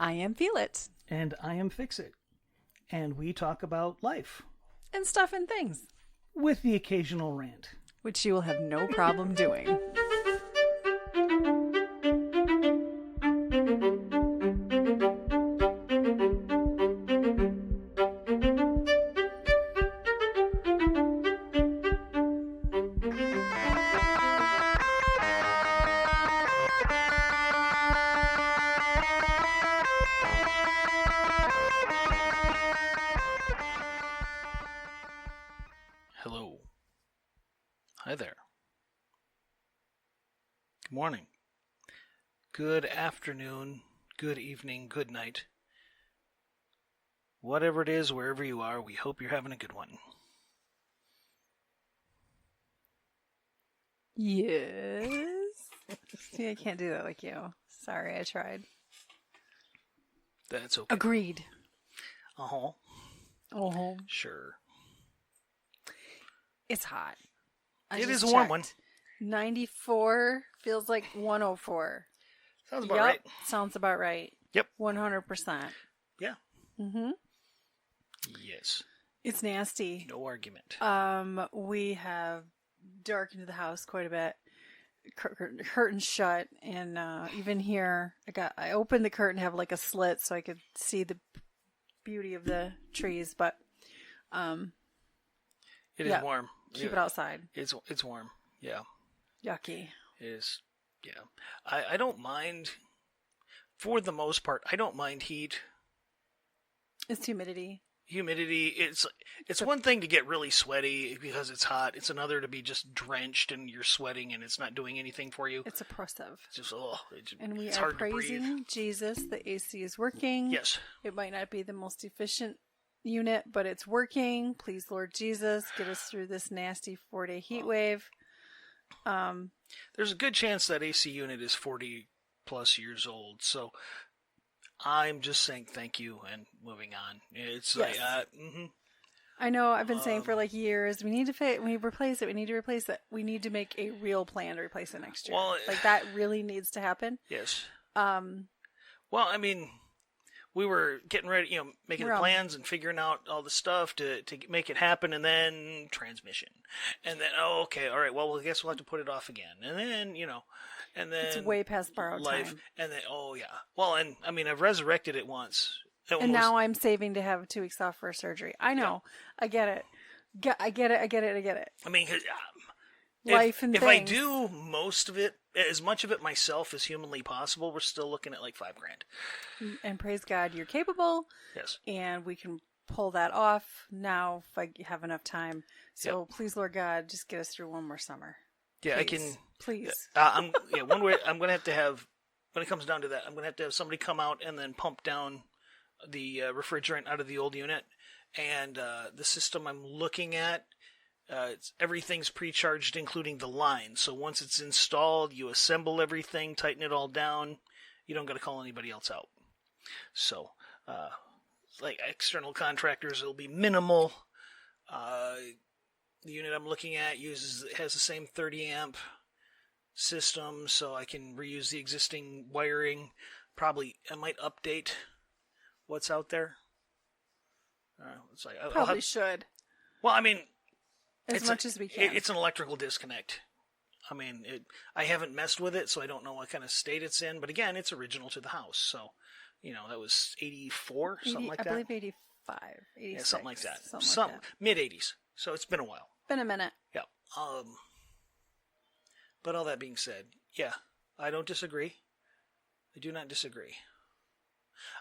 I am Feelit. And I am Fixit. And we talk about life. And stuff and things. With the occasional rant. Which you will have no problem doing. Hello. Hi there. Good morning. Good afternoon. Good evening. Good night. Whatever it is, wherever you are, we hope you're having a good one. Yes. See, I can't do that like you. Sorry, I tried. That's okay. Agreed. Uh-huh. Oh, Sure. it's hot. It is a warm one. 94 feels like 104. Sounds about right. Sounds about right. Yep. 100%. Yeah. Mm-hmm. Yes. It's nasty. No argument. We have darkened the house quite a bit. Curtains shut, and even here, I opened the curtain to have like a slit so I could see the beauty of the trees, but it is warm. Keep it outside. It's warm. Yeah. Yucky. It is. Yeah. I don't mind. For the most part, I don't mind heat. It's humidity. It's one thing to get really sweaty because it's hot. It's another to be just drenched and you're sweating and it's not doing anything for you. It's oppressive. It's just and we it's are hard to breathe. praising Jesus. The AC is working. Yes. It might not be the most efficient unit, but it's working. Please, Lord Jesus, get us through this nasty 4-day heat wave. There's a good chance that AC unit is 40 plus years old, so I'm just saying thank you and moving on. It's yes. I know I've been saying for like years, we need to replace it. We need to replace it. We need to make a real plan to replace it next year. Well, like that really needs to happen. Yes. Well, I mean, we were getting ready, making the plans and figuring out all the stuff to make it happen, and then transmission. And then, okay, all right, well, I guess we'll have to put it off again. And then, and then... It's way past borrowed time. And then, oh, yeah. Well, and, I mean, I've resurrected it once. And now I'm saving to have 2 weeks off for surgery. I know. Yeah. I get it. I get it. I mean, life and if things. I do most of it, as much of it myself as humanly possible, we're still looking at like $5,000. And praise God, you're capable. Yes. And we can pull that off now if I have enough time. So please, Lord God, just get us through one more summer. Yeah, please. I can. Please. One way I'm going to have, when it comes down to that, I'm going to have somebody come out and then pump down the refrigerant out of the old unit. And the system I'm looking at, everything's pre-charged, including the line. So once it's installed, you assemble everything, tighten it all down. You don't got to call anybody else out. So, like external contractors, it'll be minimal. The unit I'm looking at has the same 30 amp system, so I can reuse the existing wiring. Probably, I might update what's out there. It's like Probably should. Well, I mean, as much as we can. It's an electrical disconnect. I mean, I haven't messed with it, so I don't know what kind of state it's in. But again, it's original to the house, so that was 84, something like that. I believe 85, 86. Yeah, something like that. Something like that. Mid-80s. So it's been a while. Been a minute. Yeah. But all that being said, yeah, I don't disagree. I do not disagree.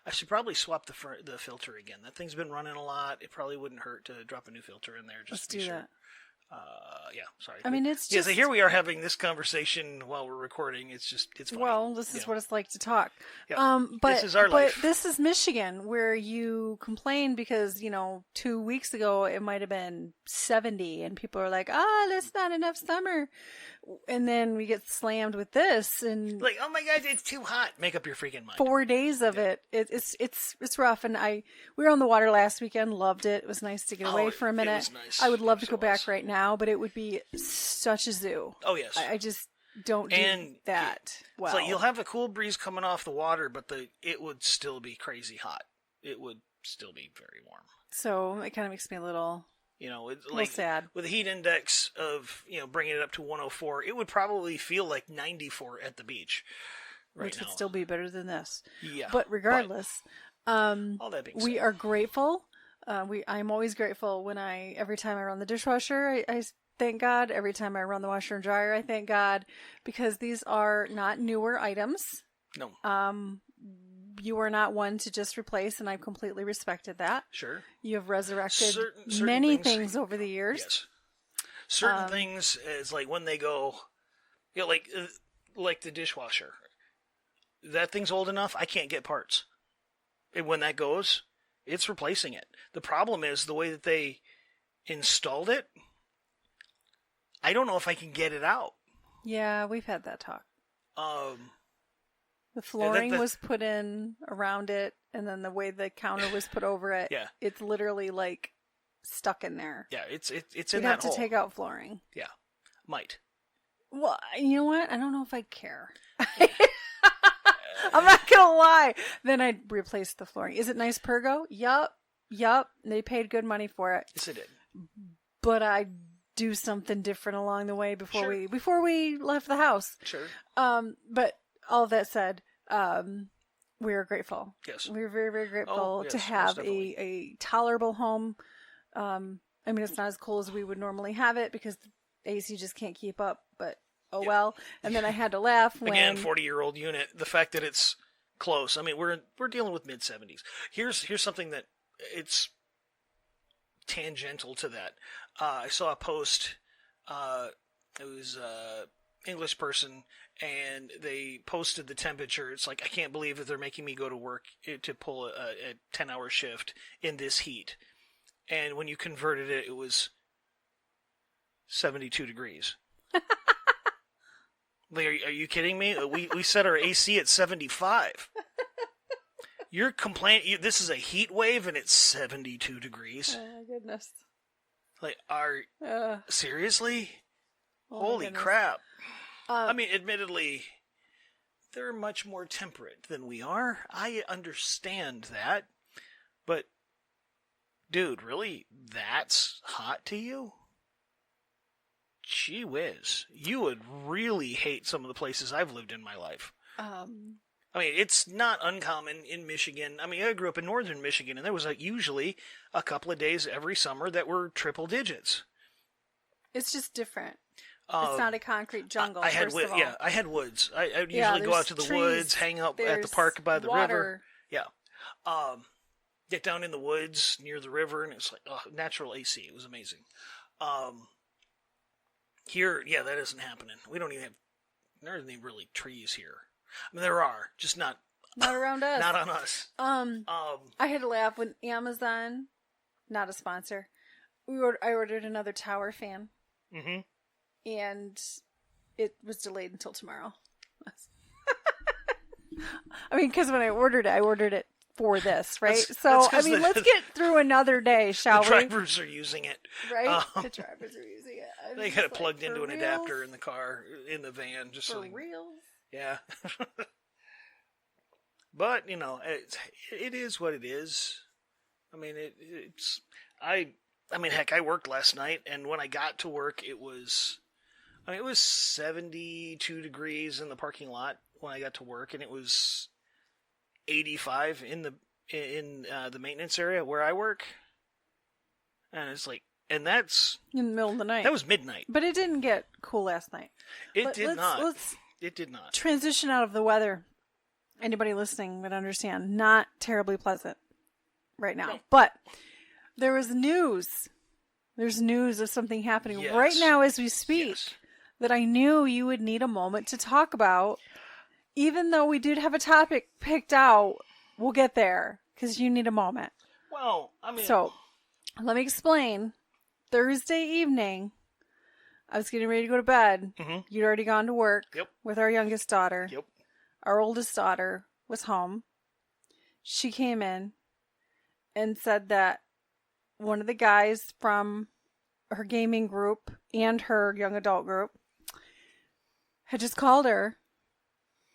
I should probably swap the filter again. That thing's been running a lot. It probably wouldn't hurt to drop a new filter in there just to be sure. Let's do that. Yeah, sorry. I mean, it's just... Yeah, so here we are having this conversation while we're recording. It's funny. Well, this is what it's like to talk. Yeah. This is our life. But this is Michigan, where you complain because, 2 weeks ago it might have been 70, and people are like, that's not enough summer. And then we get slammed with this, and... Like, oh my God, it's too hot. Make up your freaking mind. 4 days of it. It's rough, and we were on the water last weekend, loved it. It was nice to get away for a minute. It was nice. I would love to go back right now, but it would be such a zoo. Oh, yes. I just... don't do And that well. It's like you'll have a cool breeze coming off the water, but it would still be crazy hot. It would still be very warm. So it kind of makes me a little, It's little like sad. with a heat index of bringing it up to 104, it would probably feel like 94 at the beach. Which would still be better than this. Yeah. But regardless, all that being said, we are grateful. I'm always grateful when every time I run the dishwasher, I thank God. Every time I run the washer and dryer, I thank God, because these are not newer items. No. You are not one to just replace, and I've completely respected that. Sure. You have resurrected certain many things over the years. Yes. Certain things is like when they go, like the dishwasher. That thing's old enough, I can't get parts. And when that goes, it's replacing it. The problem is the way that they installed it. I don't know if I can get it out. Yeah, we've had that talk. The flooring was put in around it, and then the way the counter was put over it, yeah, it's literally like stuck in there. Yeah, it's in You'd that have to hole. take out flooring. Yeah, might. Well, you know what? I don't know if I care. I'm not gonna lie. Then I'd replace the flooring. Is it nice Pergo? Yup. They paid good money for it. Yes, it did. But I'd do something different along the way before Sure. before we left the house. Sure. But all of that said, we are grateful. Yes. We're very, very grateful yes, to most have definitely. a tolerable home. I mean, it's not as cool as we would normally have it because the AC just can't keep up, but oh well. And then I had to laugh when... Again, 40-year-old unit, the fact that it's close. I mean, we're dealing with mid-70s. Here's something that it's tangential to that. I saw a post. It was English person, and they posted the temperature. It's like, I can't believe that they're making me go to work to pull a 10-hour shift in this heat. And when you converted it, it was 72 degrees. Like, are you kidding me? We set our AC at 75. You're complaining. This is a heat wave, and it's 72 degrees. Oh, my goodness. Like, seriously? Oh, Holy crap. I mean, admittedly, they're much more temperate than we are. I understand that. But, dude, really? That's hot to you? Gee whiz. You would really hate some of the places I've lived in my life. I mean, it's not uncommon in Michigan. I mean, I grew up in northern Michigan, and there was usually a couple of days every summer that were triple digits. It's just different. It's not a concrete jungle. I had first of all. Yeah, I had woods. I would usually go out to the woods, hang out at the park by the river. Yeah. Get down in the woods near the river, and it's like natural AC. It was amazing. Here, yeah, that isn't happening. We don't even have, there aren't any really trees here. I mean, there are, just not around us. Not on us. I had to laugh when Amazon, not a sponsor, I ordered another tower fan. Mm-hmm. And it was delayed until tomorrow. I mean, because when I ordered it for this, right? That's let's get through another day, shall we? The drivers are using it. Right? The drivers are using it. They got it plugged into an adapter in the car, in the van. Just for real? Yeah. But, it is what it is. I mean, heck, I worked last night, and when I got to work, it was 72 degrees in the parking lot when I got to work, and it was 85 in the maintenance area where I work. And it's like, and that's in the middle of the night. That was midnight. But it didn't get cool last night. It did not. Transition out of the weather. Anybody listening would understand. Not terribly pleasant right now. No. But there was news. There's news of something happening right now as we speak that I knew you would need a moment to talk about. Even though we did have a topic picked out, we'll get there because you need a moment. Well, I mean... So, let me explain. Thursday evening, I was getting ready to go to bed. Mm-hmm. You'd already gone to work with our youngest daughter. Yep. Our oldest daughter was home. She came in and said that one of the guys from her gaming group and her young adult group had just called her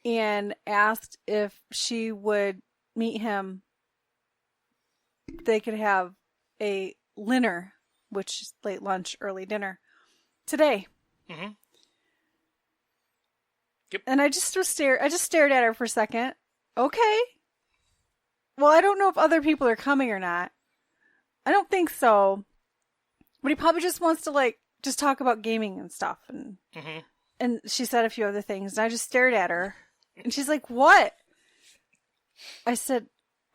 and asked if she would meet him. They could have a dinner, which is late lunch, early dinner, today. Mm-hmm. Yep. And I just stared at her for a second. Okay. Well, I don't know if other people are coming or not. I don't think so. But he probably just wants to, like, just talk about gaming and stuff. And mm-hmm. and she said a few other things. And I just stared at her. And she's like, what? I said,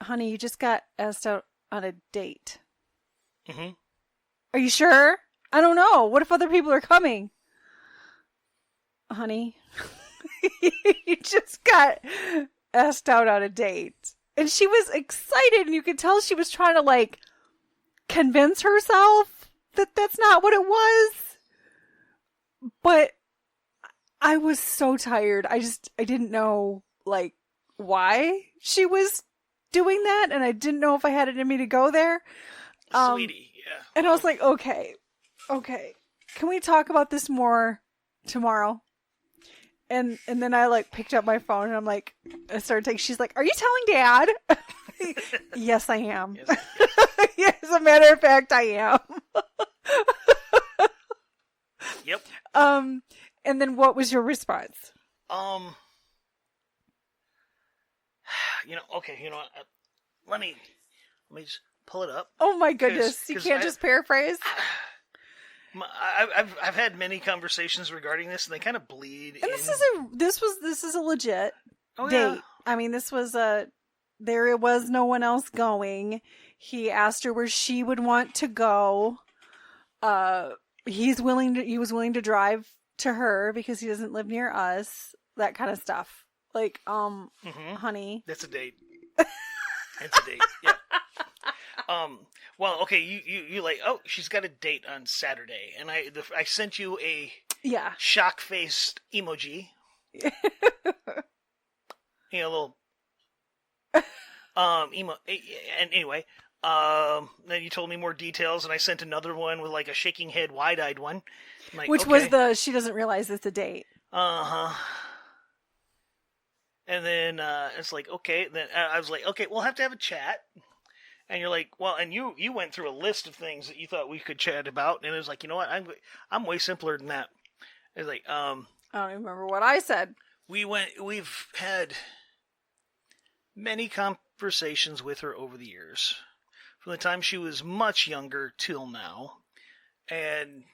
honey, you just got asked out on a date. Mm-hmm. Are you sure? I don't know. What if other people are coming? Honey, you just got asked out on a date. And she was excited, and you could tell she was trying to, like, convince herself that that's not what it was. But I was so tired. I didn't know, like, why she was doing that, and I didn't know if I had it in me to go there. Sweetie, yeah. And I was like, okay. Can we talk about this more tomorrow? And then I, like, picked up my phone, and I'm like, I started taking, she's like, are you telling Dad? Yes, I am. Yes. Yeah, as a matter of fact, I am. Yep. And then what was your response? Let me just pull it up. Oh my goodness. You can't just paraphrase? I've had many conversations regarding this, and they kind of bleed. And this is a legit date. Yeah. I mean, there was no one else going. He asked her where she would want to go. He was willing to drive to her because he doesn't live near us. That kind of stuff. Like, honey. That's a date. It's a date. Yeah. Well, okay, you like, oh, she's got a date on Saturday, and I sent you a shock-faced emoji. A little emo. And anyway, then you told me more details, and I sent another one with like a shaking head, wide-eyed one. Like, which was she doesn't realize it's a date. Uh-huh. And then it's like, okay. Then I was like, okay, we'll have to have a chat. And you're like, well, and you went through a list of things that you thought we could chat about, and it was like, you know what, I'm way simpler than that. It's like, I don't even remember what I said. We've had many conversations with her over the years, from the time she was much younger till now, and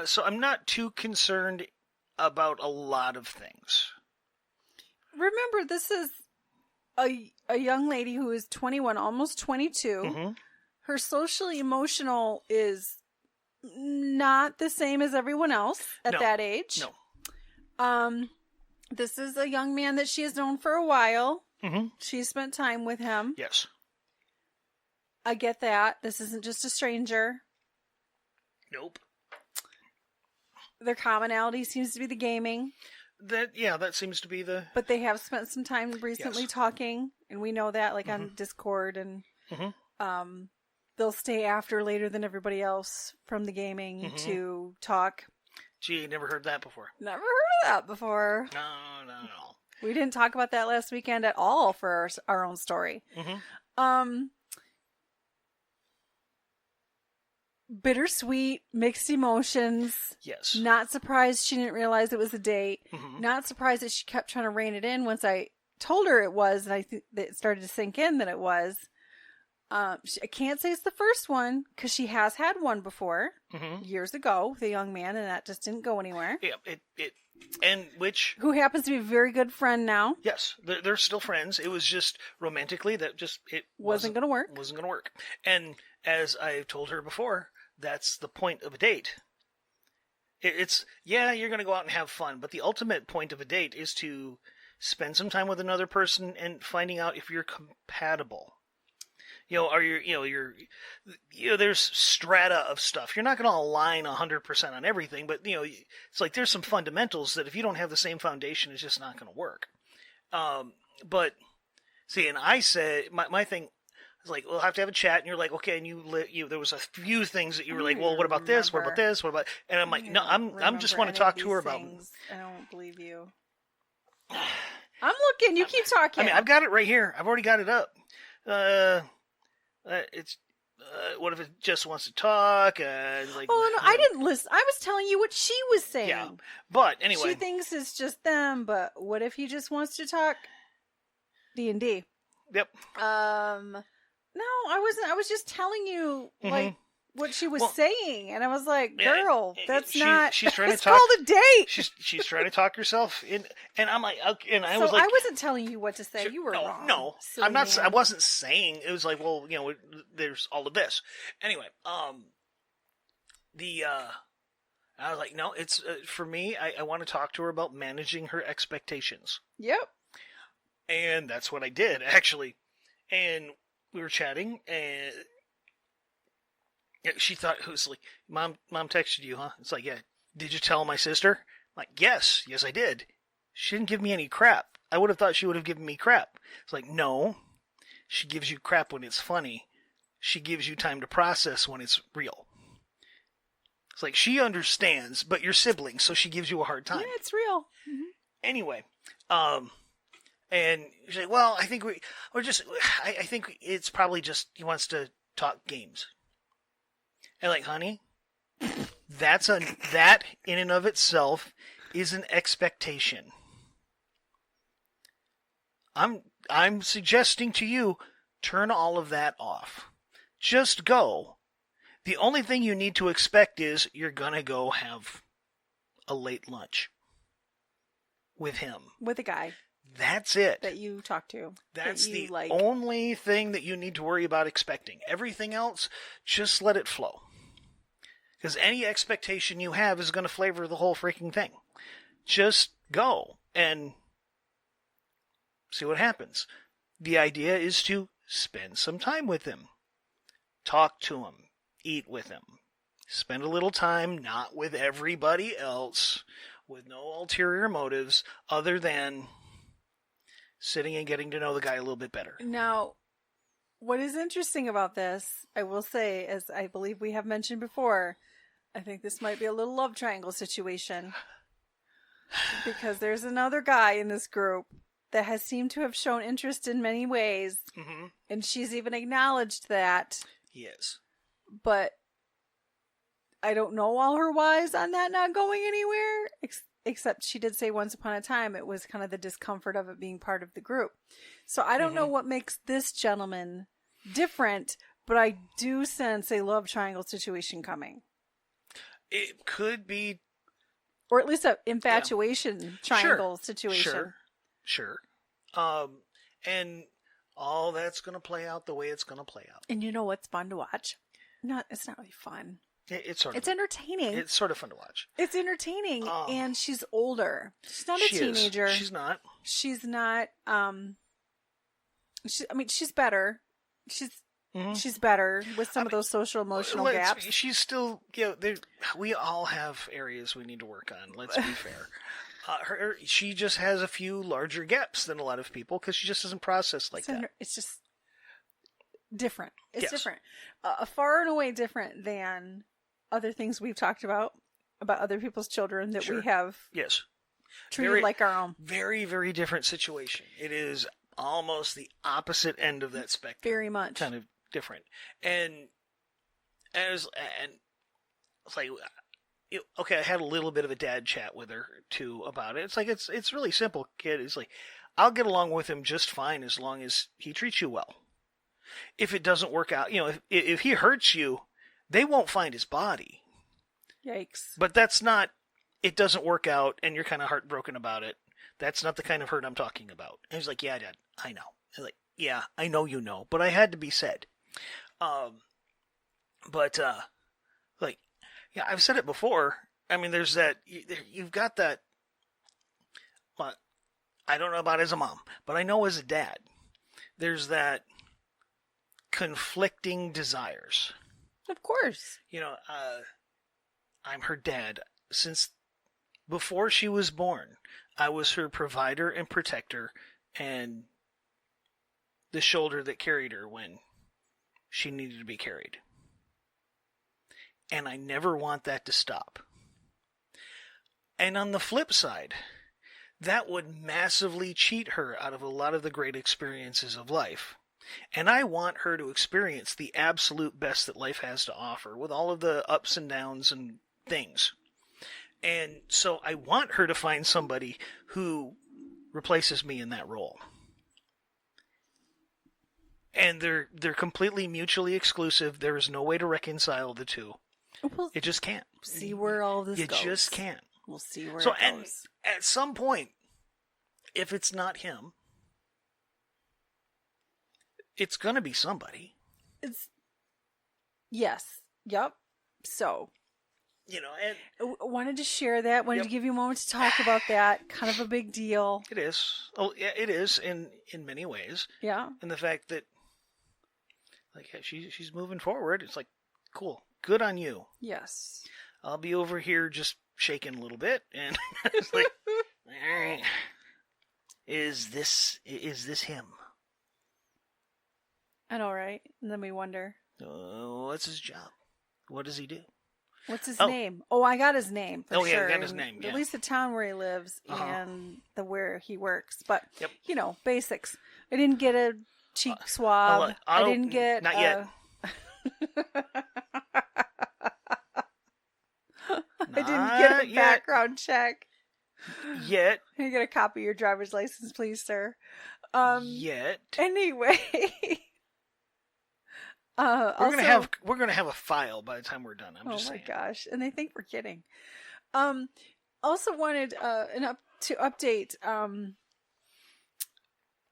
so I'm not too concerned about a lot of things. Remember, this is a young lady who is 21, almost 22. Mm-hmm. Her social emotional is not the same as everyone else at that age. No. This is a young man that she has known for a while. Mm-hmm. She spent time with him. Yes. I get that. This isn't just a stranger. Nope. Their commonality seems to be the gaming. That seems to be the... But they have spent some time recently talking, and we know that, like, on Discord, and they'll stay after later than everybody else from the gaming to talk. Gee, never heard that before. Never heard of that before. No. We didn't talk about that last weekend at all for our own story. Mm-hmm. Bittersweet, mixed emotions. Yes. Not surprised she didn't realize it was a date. Mm-hmm. Not surprised that she kept trying to rein it in once I told her it was, and I think that it started to sink in that it was. I can't say it's the first one, because she has had one before, years ago, with a young man, and that just didn't go anywhere. Yeah, and which... Who happens to be a very good friend now. Yes, they're still friends. It was just romantically that it wasn't going to work. Wasn't going to work. And as I've told her before, that's the point of a date. It's you're going to go out and have fun, but the ultimate point of a date is to spend some time with another person and finding out if you're compatible. There's strata of stuff. You're not going to align 100% on everything, but it's like there's some fundamentals that if you don't have the same foundation, it's just not going to work. But see, and I said my thing. It's like, we'll have to have a chat, and you're like, okay, and there was a few things that you were I like, don't well, what even about this? What about remember. this? What about? And I'm like, I no, don't I'm just want remember to talk any to of her these about. things. I don't believe you. I'm looking. You keep talking. I mean, I've got it right here. I've already got it up. It's what if it just wants to talk? Like, oh no, I didn't listen. I was telling you what she was saying. Yeah, but anyway, she thinks it's just them. But what if he just wants to talk D&D? Yep. No, I wasn't. I was just telling you like what she was Well, saying, and I was like, "Girl, that's not." She's trying it's to talk. called a date. She's trying to talk herself in, and I'm like, okay, and I So was like, I wasn't telling you what to say. You were wrong. No, silly I'm not. man. I wasn't saying. It was like, well, there's all of this. Anyway, I was like, no, it's for me. I want to talk to her about managing her expectations. Yep. And that's what I did, actually. And we were chatting, and she thought it was like, Mom texted you, huh? It's like, yeah. Did you tell my sister? I'm like, yes, I did. She didn't give me any crap. I would have thought she would have given me crap. It's like, no. She gives you crap when it's funny. She gives you time to process when it's real. It's like, she understands, but you're siblings, so she gives you a hard time. Yeah, it's real. Mm-hmm. Anyway, and she's like, well, I think I think it's probably just he wants to talk games. And like, honey, that in and of itself is an expectation. I'm suggesting to you, turn all of that off. Just go. The only thing you need to expect is you're gonna go have a late lunch with him. With a guy. That's it. That you talk to. That's the like. only thing that you need to worry about expecting. Everything else, just let it flow. Because any expectation you have is going to flavor the whole freaking thing. Just go and see what happens. The idea is to spend some time with him. Talk to him. Eat with him. Spend a little time, not with everybody else, with no ulterior motives other than sitting and getting to know the guy a little bit better. Now, what is interesting about this, I will say, as I believe we have mentioned before, I think this might be a little love triangle situation. Because there's another guy in this group that has seemed to have shown interest in many ways. Mm-hmm. And she's even acknowledged that. Yes. But I don't know all her whys on that not going anywhere. Except she did say once upon a time it was kind of the discomfort of it being part of the group. So I don't know what makes this gentleman different, but I do sense a love triangle situation coming. It could be. Or at least an infatuation triangle situation. Sure. And all that's going to play out the way it's going to play out. And you know what's fun to watch? It's not really fun. It's entertaining. It's sort of fun to watch. It's entertaining, and she's older. She's not a teenager. She's not. She's not. She's better. She's better with some of those social emotional gaps. She's still. We all have areas we need to work on. Let's be fair. She just has a few larger gaps than a lot of people because she just doesn't process like that. It's just different. It's yes. different. Far and away different than other things we've talked about other people's children that we have treated like our own. Very, very different situation. It is almost the opposite end of that spectrum. Very much. Kind of different. And it's like, okay, I had a little bit of a dad chat with her too about it. It's like, it's really simple, kid. It's like, I'll get along with him just fine as long as he treats you well. If it doesn't work out, if he hurts you, they won't find his body. Yikes. But that's not, it doesn't work out and you're kind of heartbroken about it. That's not the kind of hurt I'm talking about. And he's like, yeah, Dad, I know. I'm like, yeah, I know you know, but I had to be said. I've said it before. I mean, there's that, you've got that, well, I don't know about as a mom, but I know as a dad, there's that conflicting desires. Of course. I'm her dad. Since before she was born, I was her provider and protector and the shoulder that carried her when she needed to be carried. And I never want that to stop. And on the flip side, that would massively cheat her out of a lot of the great experiences of life. And I want her to experience the absolute best that life has to offer, with all of the ups and downs and things. And so I want her to find somebody who replaces me in that role. And they're completely mutually exclusive. There is no way to reconcile the two. We'll it just can't. see where all this goes. You just can't. We'll see where so, it and goes. at some point, if it's not him, it's going to be somebody. Yes. Yep. So, and I wanted to share that. Wanted to give you a moment to talk about that. Kind of a big deal. It is. Oh, yeah, it is in many ways. Yeah. And the fact that, like, she's moving forward. It's like, cool. Good on you. Yes. I'll be over here just shaking a little bit, and it's like, all right, is this him? I know, right? And then we wonder, what's his job? What does he do? What's his name? Oh, I got his name. For sure. I got his name. Yeah. At least the town where he lives and where he works. But yep. Basics. I didn't get a cheek swab. I didn't get not yet. I didn't get a background check. Yet. Can you get a copy of your driver's license, please, sir? Yet. Anyway. We're gonna have a file by the time we're done. I'm just saying. Oh my gosh. And they think we're kidding. Also wanted to update, I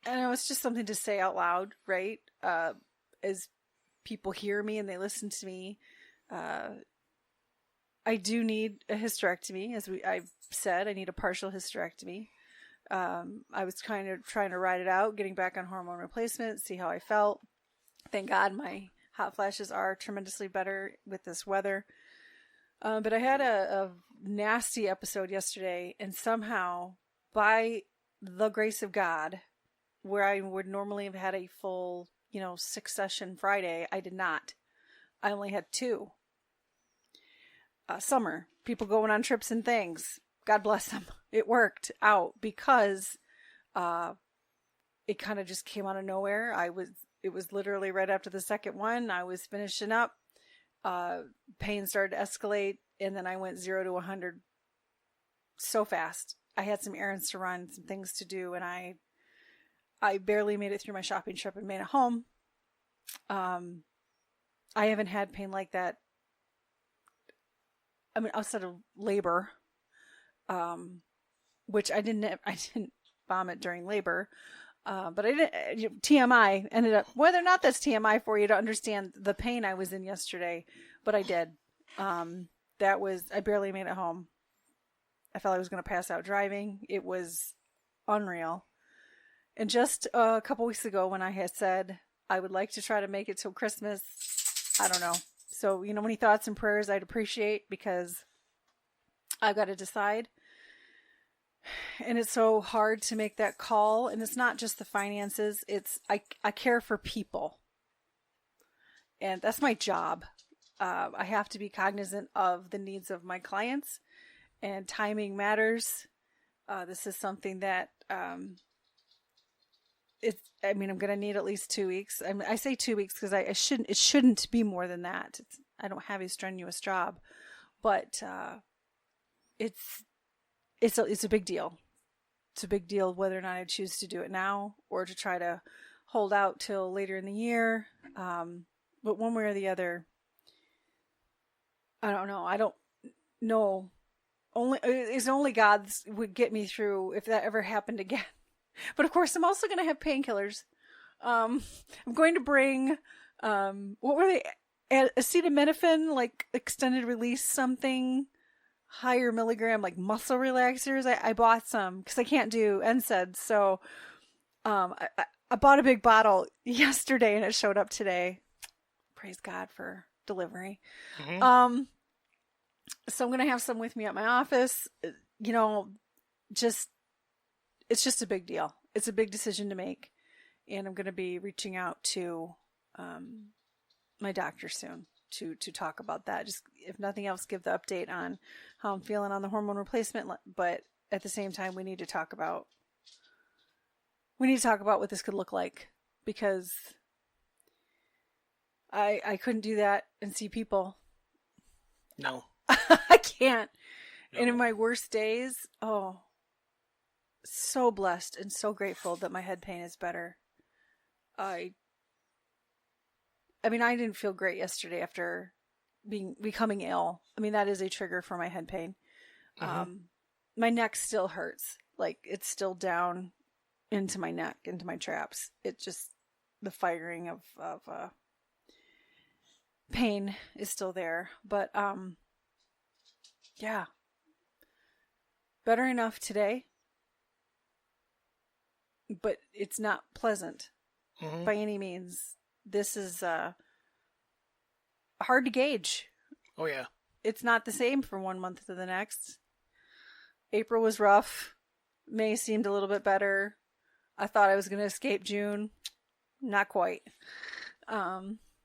know it's just something to say out loud, right? As people hear me and they listen to me, I do need a hysterectomy. As I've said, I need a partial hysterectomy. I was kind of trying to ride it out, getting back on hormone replacement, see how I felt. Thank God my hot flashes are tremendously better with this weather. But I had a nasty episode yesterday, and somehow, by the grace of God, where I would normally have had a full, 6-session Friday, I did not. I only had 2. Summer, people going on trips and things. God bless them. It worked out because it kind of just came out of nowhere. It was literally right after the second one. I was finishing up. Pain started to escalate, and then I went 0 to 100 so fast. I had some errands to run, some things to do, and I barely made it through my shopping trip and made it home. I haven't had pain like that. I mean, outside of labor, which I didn't vomit during labor. But I didn't, TMI ended up, whether or not that's TMI for you to understand the pain I was in yesterday, but I did. I barely made it home. I felt I was going to pass out driving. It was unreal. And just a couple weeks ago when I had said I would like to try to make it till Christmas, I don't know. So, any thoughts and prayers I'd appreciate, because I've got to decide. And it's so hard to make that call. And it's not just the finances. It's, I care for people. And that's my job. I have to be cognizant of the needs of my clients, and timing matters. This is something that, I'm going to need at least 2 weeks. I say 2 weeks because it shouldn't be more than that. I don't have a strenuous job, but, it's a big deal. It's a big deal whether or not I choose to do it now or to try to hold out till later in the year. But one way or the other, I don't know. I don't know. Only God would get me through if that ever happened again. But of course, I'm also going to have painkillers. I'm going to bring, what were they? Acetaminophen, like extended release something. Higher milligram, like muscle relaxers. I bought some because I can't do NSAIDs. So I bought a big bottle yesterday and it showed up today. Praise God for delivery. Mm-hmm. So I'm going to have some with me at my office. It's just a big deal. It's a big decision to make. And I'm going to be reaching out to my doctor soon to talk about that. Just if nothing else, give the update on how I'm feeling on the hormone replacement. But at the same time, we need to talk about what this could look like, because I couldn't do that and see people. No. I can't. No. And in my worst days, so blessed and so grateful that my head pain is better. I mean, I didn't feel great yesterday after becoming ill. I mean, that is a trigger for my head pain. Mm-hmm. My neck still hurts. Like, it's still down into my neck, into my traps. It just, the firing of pain is still there. But, yeah. Better enough today. But it's not pleasant by any means. This is hard to gauge. Oh, yeah. It's not the same from one month to the next. April was rough. May seemed a little bit better. I thought I was going to escape June. Not quite.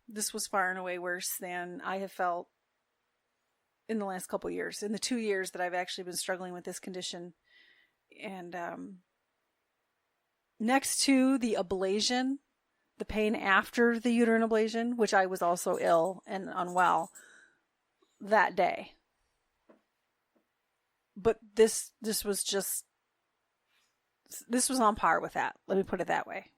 This was far and away worse than I have felt in the last couple years. In the 2 years that I've actually been struggling with this condition. And next to the ablation, the pain after the uterine ablation, which I was also ill and unwell that day. But this was on par with that. Let me put it that way.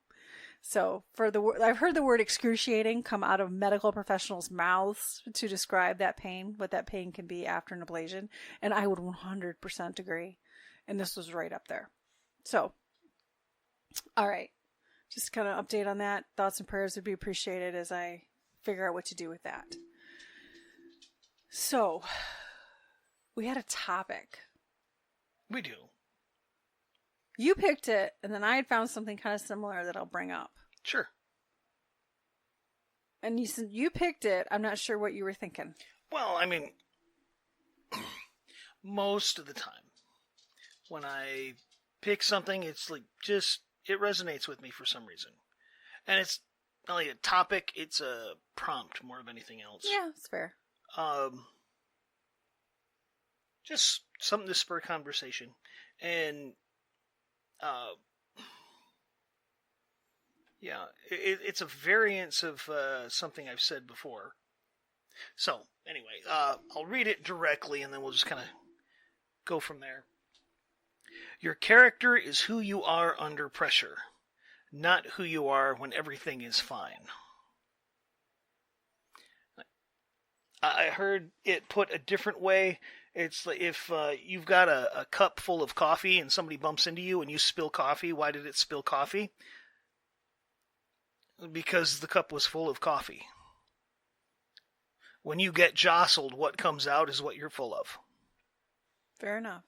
So I've heard the word excruciating come out of medical professionals' mouths to describe that pain, what that pain can be after an ablation, and I would 100% agree. And this was right up there. So, all right. Just kind of update on that. Thoughts and prayers would be appreciated as I figure out what to do with that. So, we had a topic. We do. You picked it, and then I had found something kind of similar that I'll bring up. Sure. And you said you picked it. I'm not sure what you were thinking. Well, I mean, most of the time, when I pick something, it's like it resonates with me for some reason. And it's not only a topic, it's a prompt more of anything else. Yeah, it's fair. Just something to spur conversation. And, yeah, it's a variance of something I've said before. So, anyway, I'll read it directly and then we'll just kind of go from there. Your character is who you are under pressure, not who you are when everything is fine. I heard it put a different way. It's like if you've got a cup full of coffee and somebody bumps into you and you spill coffee. Why did it spill coffee? Because the cup was full of coffee. When you get jostled, what comes out is what you're full of. Fair enough.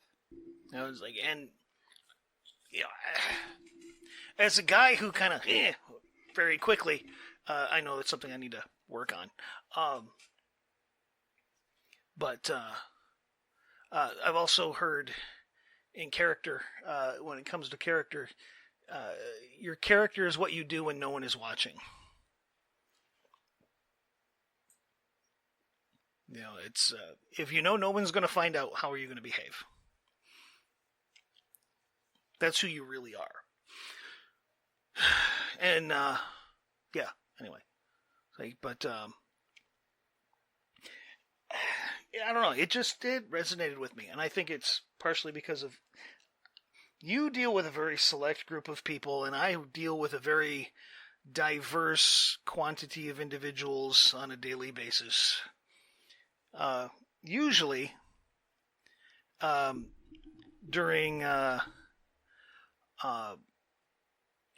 I was like, and you know, as a guy who kind of very quickly, I know that's something I need to work on. But I've also heard in character, when it comes to character, your character is what you do when no one is watching. You know, it's if you know no one's going to find out, how are you going to behave? That's who you really are. And yeah. Anyway, but I don't know. It resonated with me, and I think it's partially because of you deal with a very select group of people, and I deal with a very diverse quantity of individuals on a daily basis. Usually, during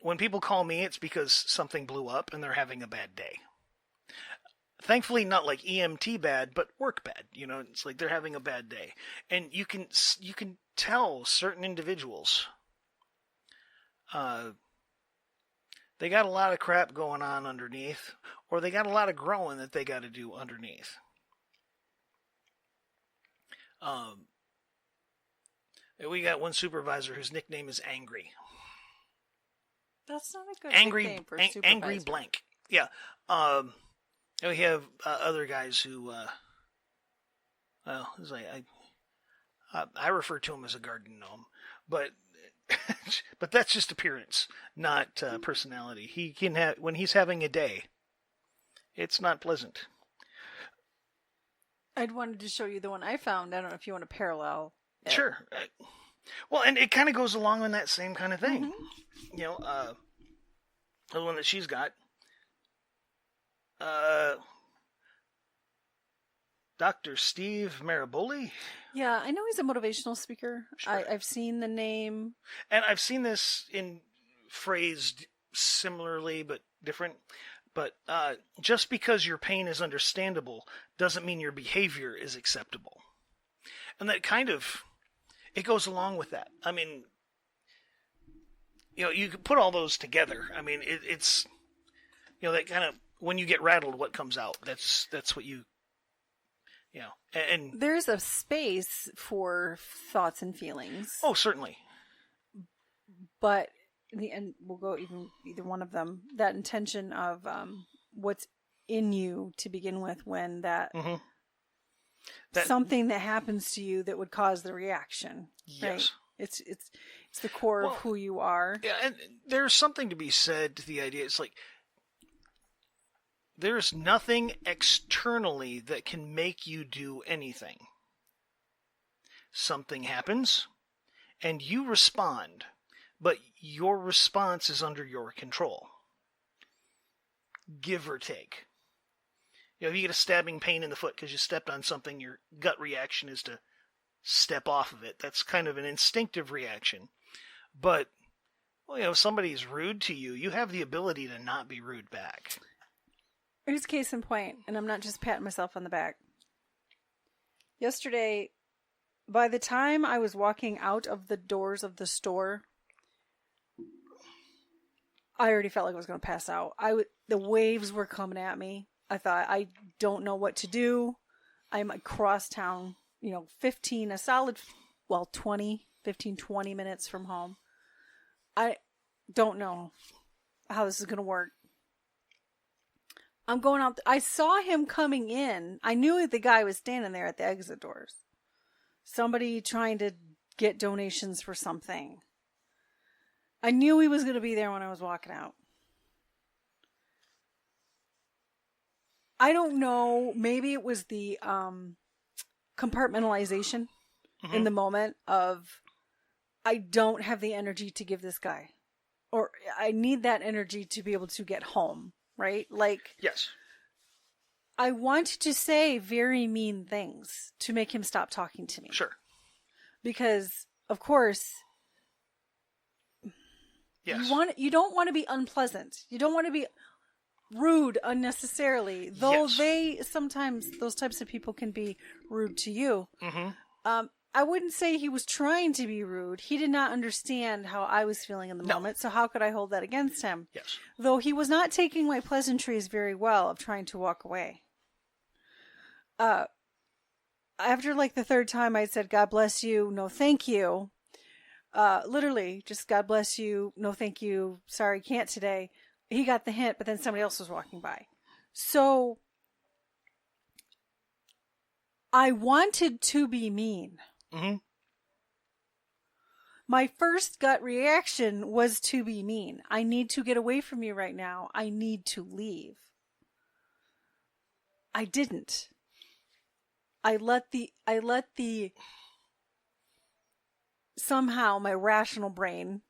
when people call me, it's because something blew up and they're having a bad day. Thankfully, not like EMT bad, but work bad. You know, it's like they're having a bad day, and you can tell certain individuals, they got a lot of crap going on underneath, or they got a lot of growing that they got to do underneath. We got one supervisor whose nickname is Angry. That's not a good Angry, nickname for a supervisor. Angry blank. Yeah. We have other guys who, well, it's like I refer to him as a garden gnome, but but that's just appearance, not personality. He can have when he's having a day, it's not pleasant. I'd wanted to show you the one I found. I don't know if you want to parallel it. Sure. Well, and it kind of goes along in that same kind of thing. Mm-hmm. You know, the one that she's got. Dr. Steve Maraboli. Yeah, I know he's a motivational speaker. Sure. I've seen the name. And I've seen this phrased similarly but different. But just because your pain is understandable doesn't mean your behavior is acceptable. And that kind of, it goes along with that. I mean, you know, you can put all those together. I mean, it's, you know, that kind of, when you get rattled, what comes out? That's what you know. And there's a space for thoughts and feelings. Oh, certainly. But in the end, we'll go either one of them. That intention of what's in you to begin with, when that something that happens to you that would cause the reaction. Yes. Right? It's the core of who you are. Yeah, and there's something to be said to the idea. It's like there's nothing externally that can make you do anything. Something happens, and you respond, but your response is under your control. Give or take. You know, if you get a stabbing pain in the foot because you stepped on something, your gut reaction is to step off of it. That's kind of an instinctive reaction. But, well, you know, if somebody's rude to you, you have the ability to not be rude back. Here's case in point, and I'm not just patting myself on the back. Yesterday, by the time I was walking out of the doors of the store, I already felt like I was going to pass out. The waves were coming at me. I thought, I don't know what to do. I'm across town, 20 minutes from home. I don't know how this is going to work. I'm going out. I saw him coming in. I knew the guy was standing there at the exit doors. Somebody trying to get donations for something. I knew he was going to be there when I was walking out. I don't know. Maybe it was the compartmentalization in the moment of, I don't have the energy to give this guy. Or I need that energy to be able to get home. Right? Like, yes. I wanted to say very mean things to make him stop talking to me. Sure. Because, of course, yes. You don't want to be unpleasant. You don't want to be rude unnecessarily. Though sometimes those types of people can be rude to you. Mm-hmm. I wouldn't say he was trying to be rude. He did not understand how I was feeling in the moment, so how could I hold that against him? Yes. Though he was not taking my pleasantries very well of trying to walk away. After like the third time I said, God bless you, no thank you. Literally, just God bless you, no thank you, sorry, can't today. He got the hint, but then somebody else was walking by. So, I wanted to be mean. Mm-hmm. My first gut reaction was to be mean. I need to get away from you right now. I need to leave. I didn't. I let the somehow my rational brain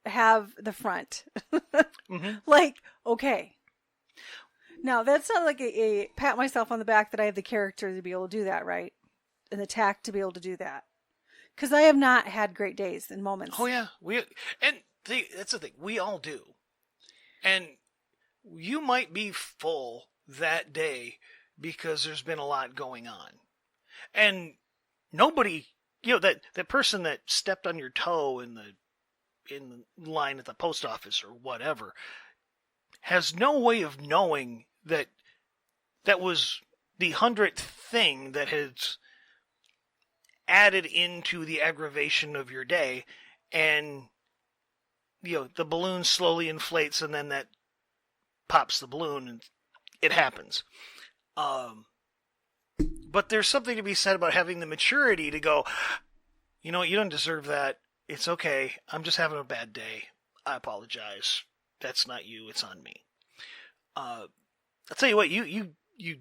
have the front. Mm-hmm. Like, okay. Now, that's not like a pat myself on the back that I have the character to be able to do that, right? And the tact to be able to do that. Because I have not had great days and moments. Oh, yeah. That's the thing. We all do. And you might be full that day because there's been a lot going on. And nobody, that person that stepped on your toe in the line at the post office or whatever has no way of knowing that was the 100th thing that has added into the aggravation of your day, and the balloon slowly inflates, and then that pops the balloon, and it happens. But there's something to be said about having the maturity to go, you know what, you don't deserve that. It's okay. I'm just having a bad day. I apologize. That's not you. It's on me. I'll tell you what, you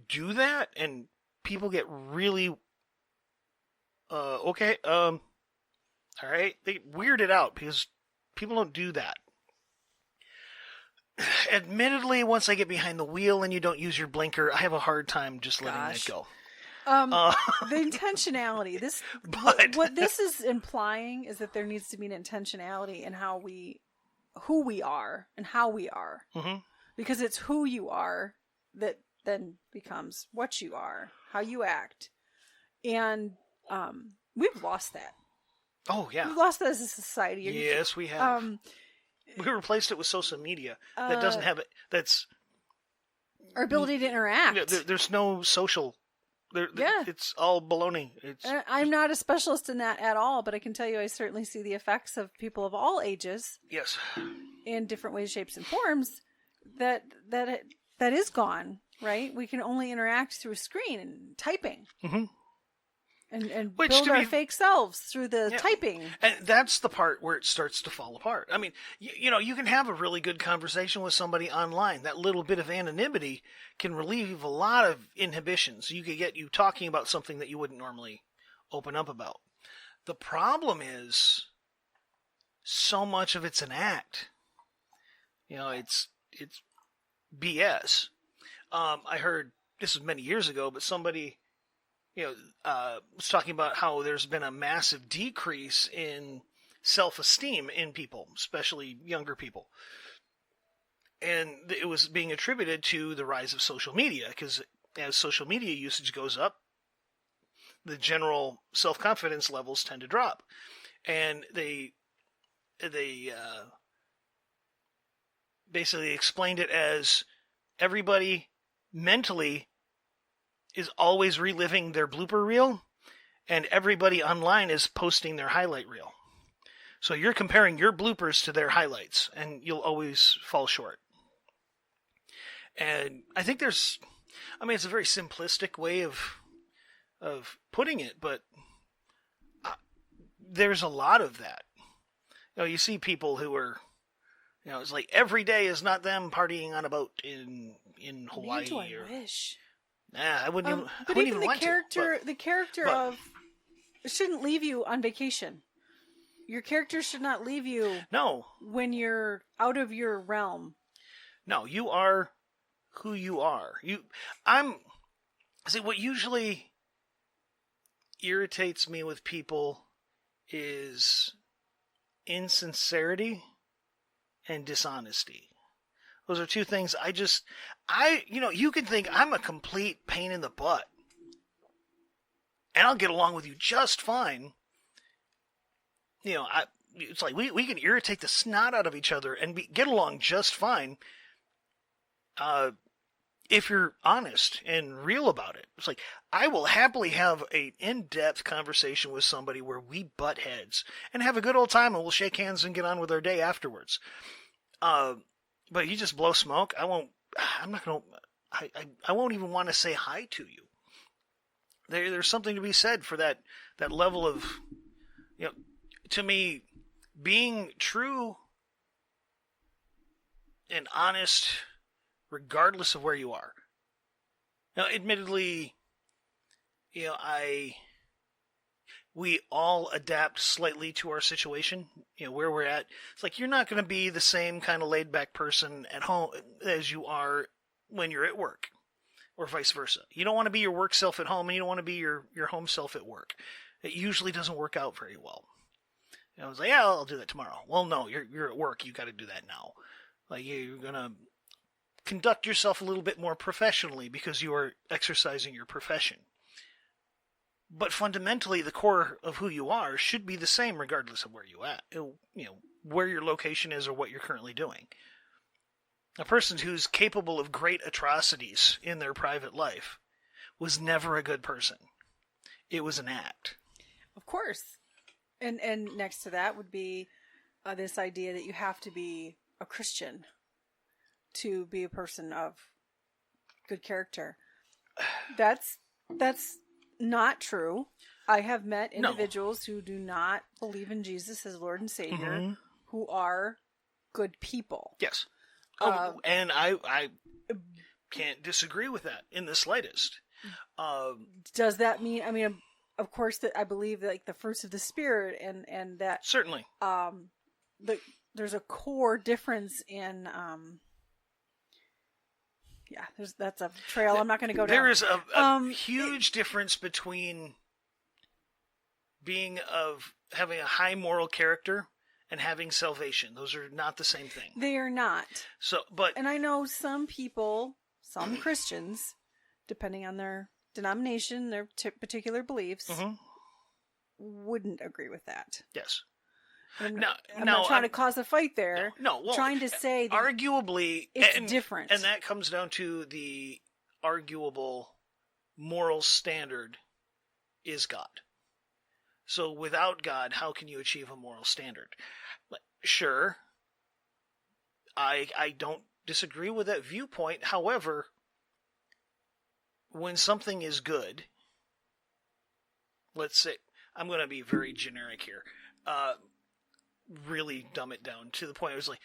do that and people get really, okay, all right. They weird it out because people don't do that. Admittedly, once I get behind the wheel and you don't use your blinker, I have a hard time just letting that go. The intentionality. What this is implying is that there needs to be an intentionality in who we are and how we are. Mm-hmm. Because it's who you are that then becomes what you are, how you act. And we've lost that. Oh, yeah. We've lost that as a society. Yes, we have. We replaced it with social media. That doesn't have it. That's our ability to interact. There's no social. It's all baloney. I'm not a specialist in that at all, but I can tell you I certainly see the effects of people of all ages. Yes. In different ways, shapes, and forms. That is gone, right? We can only interact through a screen and typing. Mm-hmm. And build our fake selves through the typing. And that's the part where it starts to fall apart. I mean, you can have a really good conversation with somebody online. That little bit of anonymity can relieve a lot of inhibitions. You could get you talking about something that you wouldn't normally open up about. The problem is so much of it's an act. It's BS. I heard, this was many years ago, but somebody was talking about how there's been a massive decrease in self-esteem in people, especially younger people. And it was being attributed to the rise of social media, because as social media usage goes up, the general self-confidence levels tend to drop. And they basically explained it as everybody mentally is always reliving their blooper reel, and everybody online is posting their highlight reel. So you're comparing your bloopers to their highlights, and you'll always fall short. And I think it's a very simplistic way of putting it, but there's a lot of that. You see people who are, it's like every day is not them partying on a boat in Hawaii. I wish. I wouldn't even. But even the character of it shouldn't leave you on vacation. Your character should not leave you. No. When you're out of your realm. No, you are who you are. What usually irritates me with people is insincerity and dishonesty. Those are two things you can think I'm a complete pain in the butt. And I'll get along with you just fine. It's like we can irritate the snot out of each other and get along just fine. If you're honest and real about it. It's like, I will happily have an in-depth conversation with somebody where we butt heads and have a good old time, and we'll shake hands and get on with our day afterwards. But you just blow smoke, I won't even want to say hi to you. There's something to be said for that level of, to me, being true and honest regardless of where you are. Now, admittedly, we all adapt slightly to our situation, where we're at. It's like you're not going to be the same kind of laid-back person at home as you are when you're at work, or vice versa. You don't want to be your work self at home, and you don't want to be your home self at work. It usually doesn't work out very well. I was like, yeah, I'll do that tomorrow. Well, no, you're at work. You got to do that now. Like, you're going to conduct yourself a little bit more professionally because you are exercising your profession. But fundamentally, the core of who you are should be the same regardless of where you at, where your location is or what you're currently doing. A person who's capable of great atrocities in their private life was never a good person. It was an act. Of course. And next to that would be this idea that you have to be a Christian to be a person of good character. That's not true. I have met individuals who do not believe in Jesus as Lord and Savior who are good people. Yes. And I can't disagree with that in the slightest. Does that mean, I mean, of course, that I believe like the fruits of the Spirit and that certainly there's a core difference in that's a trail I'm not going to go down. There is a huge difference between having a high moral character and having salvation. Those are not the same thing. They are not. And I know some people, some Christians, depending on their denomination, their particular beliefs, wouldn't agree with that. Yes. I'm not trying to cause a fight there. No, well, trying to say that arguably it's different. And that comes down to the arguable moral standard is God. So without God, how can you achieve a moral standard? Sure, I don't disagree with that viewpoint. However, when something is good, let's say, I'm going to be very generic here, really dumb it down to the point where it's like,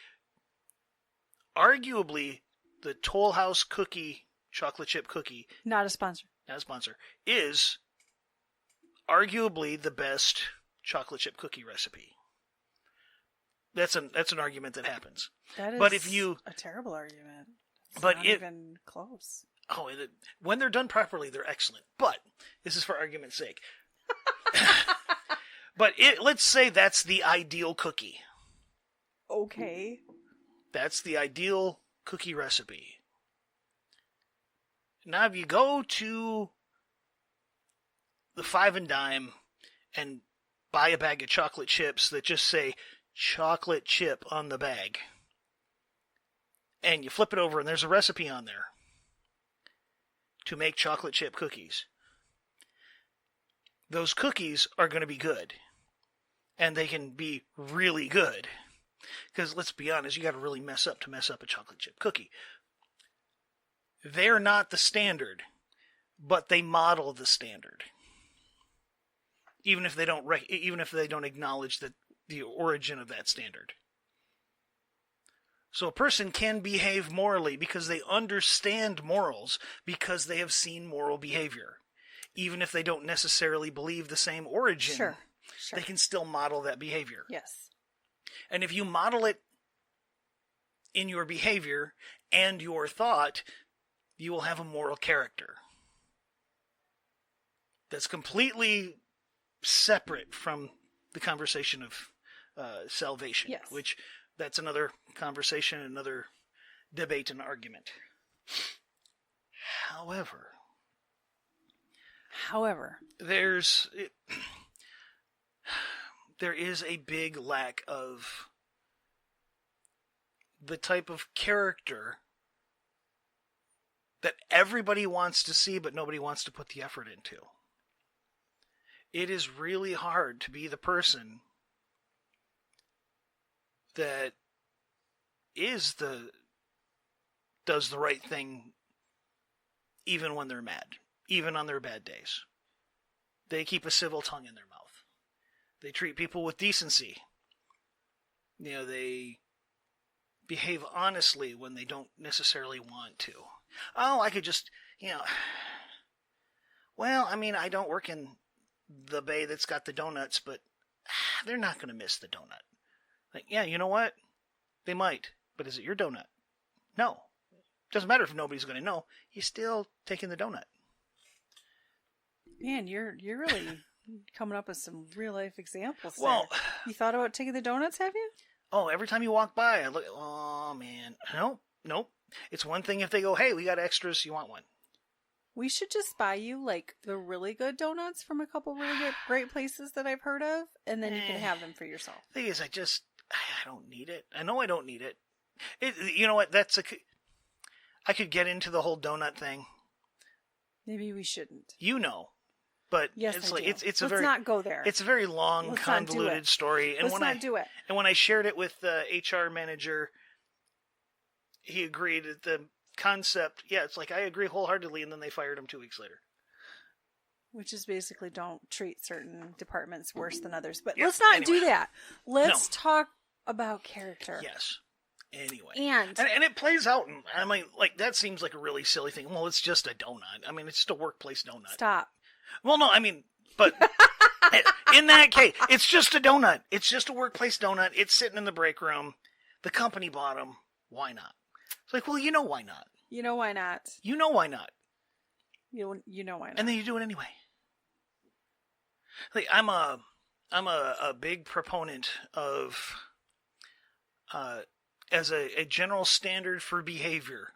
arguably, the Toll House cookie, chocolate chip cookie, not a sponsor, is arguably the best chocolate chip cookie recipe. That's an argument that happens. That is but if you, a terrible argument. It's but not even close. Oh, when they're done properly, they're excellent. But this is for argument's sake. But let's say that's the ideal cookie. Okay. That's the ideal cookie recipe. Now, if you go to the Five and Dime and buy a bag of chocolate chips that just say chocolate chip on the bag, and you flip it over and there's a recipe on there to make chocolate chip cookies, those cookies are going to be good. And they can be really good. Because let's be honest, you got to really mess up a chocolate chip cookie. They're not the standard, but they model the standard. Even if they don't acknowledge the origin of that standard. So a person can behave morally because they understand morals, because they have seen moral behavior. Even if they don't necessarily believe the same origin. Sure. They can still model that behavior. Yes. And if you model it in your behavior and your thought, you will have a moral character. That's completely separate from the conversation of salvation. Yes. Which, that's another conversation, another debate and argument. However, there is a big lack of the type of character that everybody wants to see, but nobody wants to put the effort into. It is really hard to be the person that does the right thing even when they're mad, even on their bad days. They keep a civil tongue in their mouth. They treat people with decency. They behave honestly when they don't necessarily want to. Oh, I could just, well, I mean, I don't work in the bay that's got the donuts, but they're not going to miss the donut. Like, yeah, you know what? They might, but is it your donut? No. Doesn't matter if nobody's going to know. You're still taking the donut. Man, you're really coming up with some real life examples there. Well, you thought about taking the donuts, have you? Oh, every time you walk by, I look, oh man. Nope. It's one thing if they go, hey, we got extras, you want one? We should just buy you, like, the really good donuts from a couple really great places that I've heard of, and then you can have them for yourself. The thing is, I don't need it. I know I don't need it. You know what, I could get into the whole donut thing. Maybe we shouldn't. But yes, let's not go there. It's a very long, convoluted story. And let's not do it. And when I shared it with the HR manager, he agreed that the concept, yeah, it's like I agree wholeheartedly, and then they fired him 2 weeks later. Which is basically don't treat certain departments worse than others. But Yeah, let's not anyway. do that. Let's talk about character. Yes. Anyway. And it plays out, and I mean, like, that seems like a really silly thing. Well, it's just a donut. I mean, it's just a workplace donut. Stop. Well, no, I mean, but in that case, it's just a donut. It's just a workplace donut. It's sitting in the break room. The company bought them. Why not? It's like, well, you know why not. You know why not? You know why not. You know why not. And then you do it anyway. Like, I'm a big proponent of, as a general standard for behavior.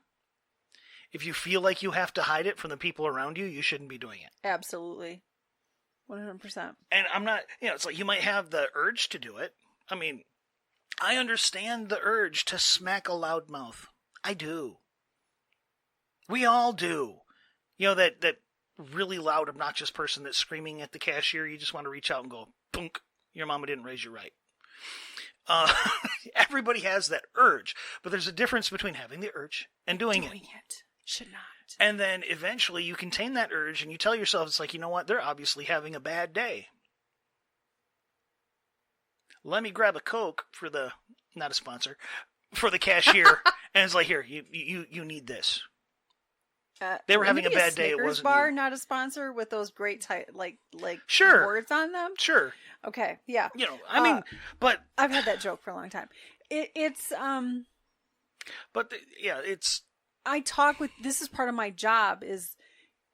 If you feel like you have to hide it from the people around you, you shouldn't be doing it. Absolutely. 100%. And I'm not, it's like you might have the urge to do it. I mean, I understand the urge to smack a loudmouth. I do. We all do. That really loud, obnoxious person that's screaming at the cashier. You just want to reach out and go, "Punk, your mama didn't raise you right." Everybody has that urge, but there's a difference between having the urge and doing it. Should not. And then eventually you contain that urge and you tell yourself, it's like, you know what? They're obviously having a bad day. Let me grab a Coke for not a sponsor, for the cashier. And it's like, here, you need this. They were having a bad day. It wasn't bar, you. Not a sponsor with those great Sure. words on them. Sure. Okay. Yeah. I mean, but I've had that joke for a long time. It's I talk with. This is part of my job is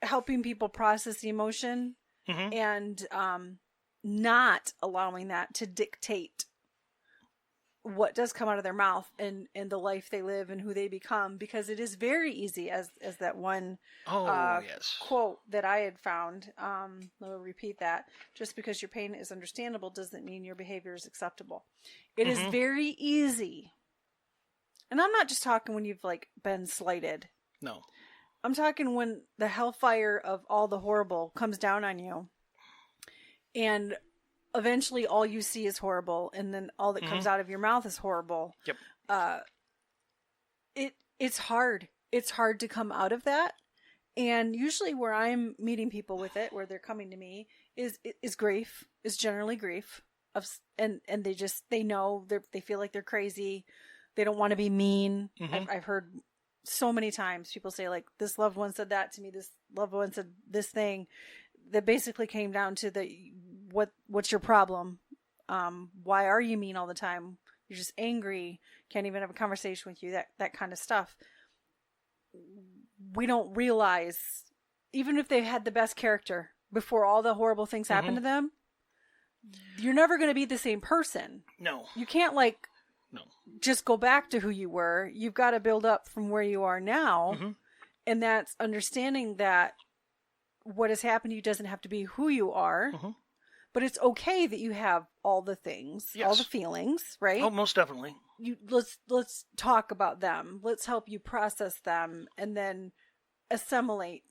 helping people process the emotion and not allowing that to dictate what does come out of their mouth and the life they live and who they become, because it is very easy as that one quote that I had found. Let me repeat that. Just because your pain is understandable doesn't mean your behavior is acceptable. It is very easy. And I'm not just talking when you've been slighted. No. I'm talking when the hellfire of all the horrible comes down on you and eventually all you see is horrible, and then all that comes out of your mouth is horrible. Yep. It's hard. It's hard to come out of that. And usually where I'm meeting people with it, where they're coming to me, is grief, is generally grief. And they know, they feel like they're crazy. They don't want to be mean. I've heard so many times people say, this loved one said that to me, this loved one said this thing, that basically came down to what's your problem? Why are you mean all the time? You're just angry. Can't even have a conversation with you. That kind of stuff. We don't realize, even if they had the best character before all the horrible things happen to them, you're never going to be the same person. No. You can't just go back to who you were. You've got to build up from where you are now. And that's understanding that what has happened to you doesn't have to be who you are. But it's okay that you have all the things, all the feelings, right? Oh, most definitely. Let's talk about them. Let's help you process them and then assimilate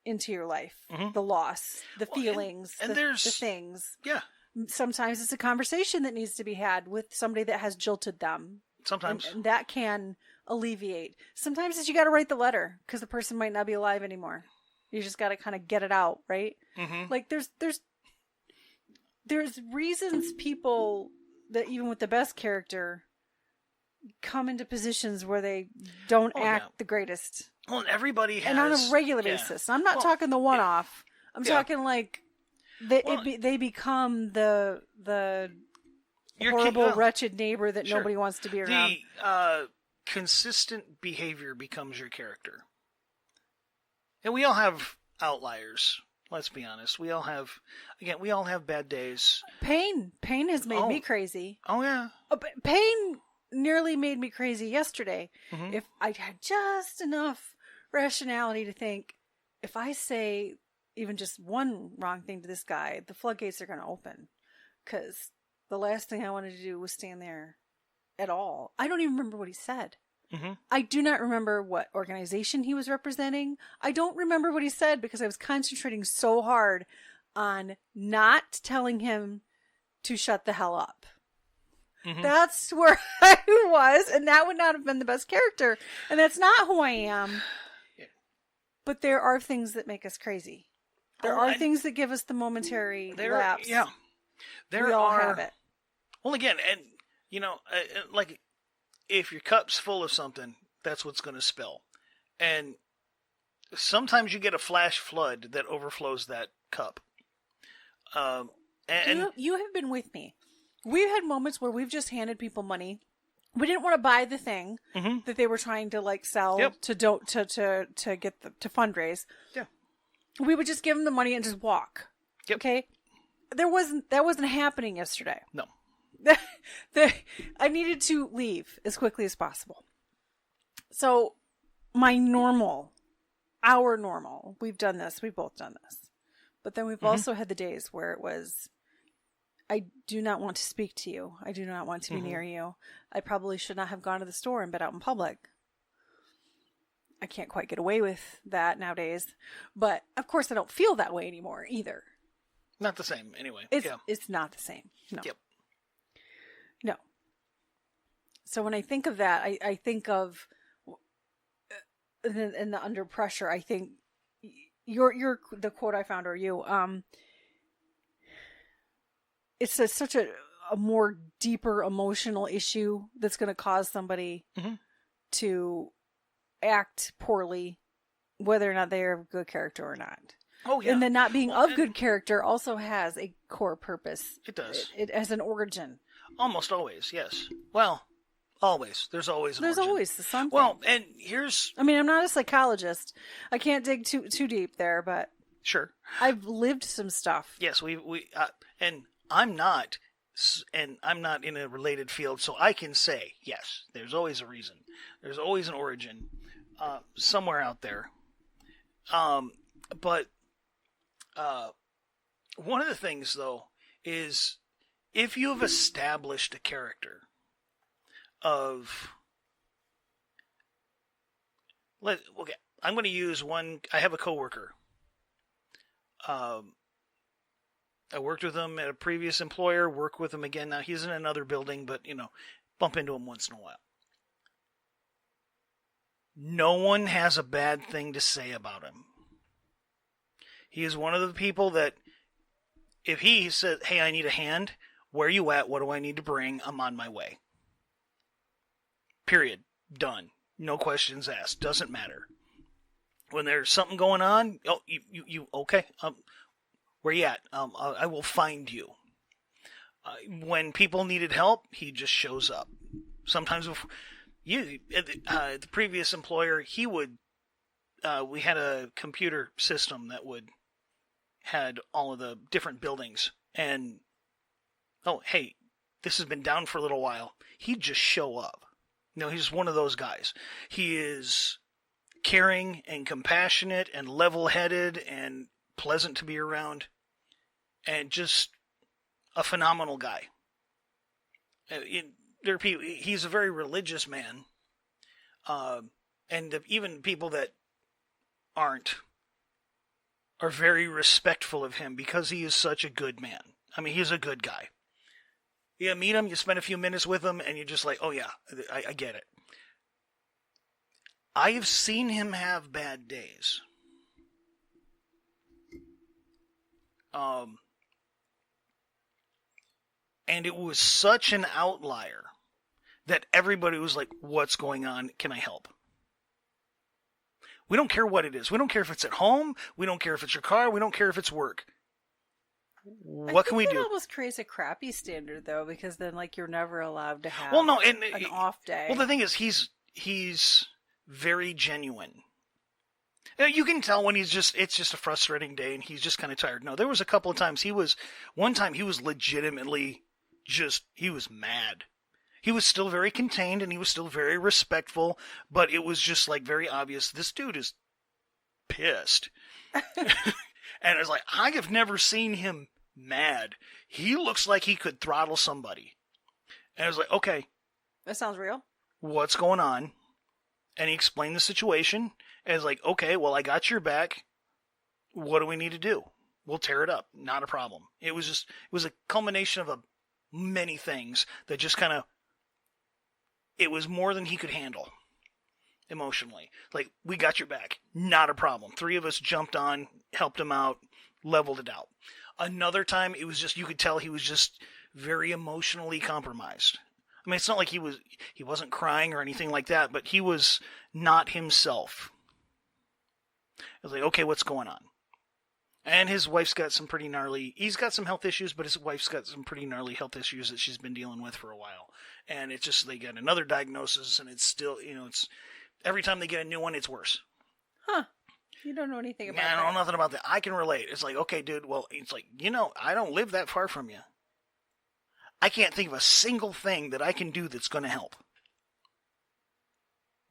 into your life the loss, the feelings, and the things. Yeah. Sometimes it's a conversation that needs to be had with somebody that has jilted them. Sometimes. And that can alleviate. Sometimes it's you got to write the letter because the person might not be alive anymore. You just got to kind of get it out, right? There's reasons people that even with the best character come into positions where they don't act the greatest. Well, and everybody has, and on a regular basis. I'm not talking the one-off. I'm talking they become the horrible, wretched neighbor that nobody wants to be around. The consistent behavior becomes your character. And we all have outliers. Let's be honest. We all have bad days. Pain has made me crazy. Oh, yeah. Pain nearly made me crazy yesterday. If I had just enough rationality to think, if I say even just one wrong thing to this guy, the floodgates are going to open. Because the last thing I wanted to do was stand there at all. I don't even remember what he said. I do not remember what organization he was representing. I don't remember what he said because I was concentrating so hard on not telling him to shut the hell up. That's where I was, and that would not have been the best character. And that's not who I am. Yeah. But there are things that make us crazy. There are things that give us the momentary lapse. Yeah. We all have it. Well, again, and, like, if your cup's full of something, that's what's going to spill. And sometimes you get a flash flood that overflows that cup. And you have been with me. We've had moments where we've just handed people money. We didn't want to buy the thing that they were trying to like sell to get to fundraise. Yeah. We would just give them the money and just walk. Yep. Okay. That wasn't happening yesterday. No. I needed to leave as quickly as possible. So our normal, we've done this. We've both done this. But then we've also had the days where it was, I do not want to speak to you. I do not want to be near you. I probably should not have gone to the store and been out in public. I can't quite get away with that nowadays. But of course I don't feel that way anymore either. Not the same anyway. It's not the same. No. Yep. No. So when I think of that, I think of in the under pressure, I think you're the quote I found, or you, it's such a more deeper emotional issue that's going to cause somebody to act poorly, whether or not they're a good character or not. Oh, yeah. And then not being of good character also has a core purpose. It does. It has an origin. Almost always, yes. Well, always. There's always an origin. Always the something. Well, and here's... I mean, I'm not a psychologist. I can't dig too deep there, but... Sure. I've lived some stuff. Yes, and I'm not in a related field, so I can say, yes, there's always a reason. There's always an origin somewhere out there. But one of the things, though, is if you've established a character of... Okay, I'm going to use one... I have a coworker. I worked with him at a previous employer, work with him again. Now, he's in another building, but, bump into him once in a while. No one has a bad thing to say about him. He is one of the people that, if he says, hey, I need a hand, where are you at? What do I need to bring? I'm on my way. Period. Done. No questions asked. Doesn't matter. When there's something going on, you okay? Where you at? I will find you. When people needed help, he just shows up. Sometimes the previous employer, he would, we had a computer system that had all of the different buildings, and, oh, hey, this has been down for a little while. He'd just show up. He's one of those guys. He is caring and compassionate and level-headed and pleasant to be around, and just a phenomenal guy. There are people, he's a very religious man, and even people that aren't are very respectful of him because he is such a good man. I mean, he's a good guy. You meet him, you spend a few minutes with him, and you're just like, oh yeah, I get it. I've seen him have bad days. And it was such an outlier that everybody was like, what's going on? Can I help? We don't care what it is. We don't care if it's at home. We don't care if it's your car. We don't care if it's work. What can we do? That almost creates a crappy standard, though, because then, like, you're never allowed to have an off day. Well, the thing is, he's very genuine. You can tell when it's just a frustrating day and he's just kind of tired. No, there was a couple of times one time he was legitimately he was mad. He was still very contained and he was still very respectful, but it was just like very obvious, this dude is pissed. And I was like, I have never seen him mad. He looks like he could throttle somebody. And I was like, okay. That sounds real. What's going on? And he explained the situation. And it's like, okay, well, I got your back. What do we need to do? We'll tear it up. Not a problem. It was a culmination of a many things that just kind of, it was more than he could handle emotionally. Like, we got your back. Not a problem. 3 of us jumped on, helped him out, leveled it out. Another time, it was just, you could tell he was just very emotionally compromised. I mean, it's not like he wasn't crying or anything like that, but he was not himself. I was like, okay, what's going on? And his wife's got some pretty gnarly, he's got some health issues, but his wife's got some pretty gnarly health issues that she's been dealing with for a while. And it's just, they get another diagnosis, and it's still, it's, every time they get a new one, it's worse. Huh. You don't know anything about that. I don't know nothing about that. I can relate. It's like, okay, dude, well, it's like, I don't live that far from you. I can't think of a single thing that I can do that's going to help.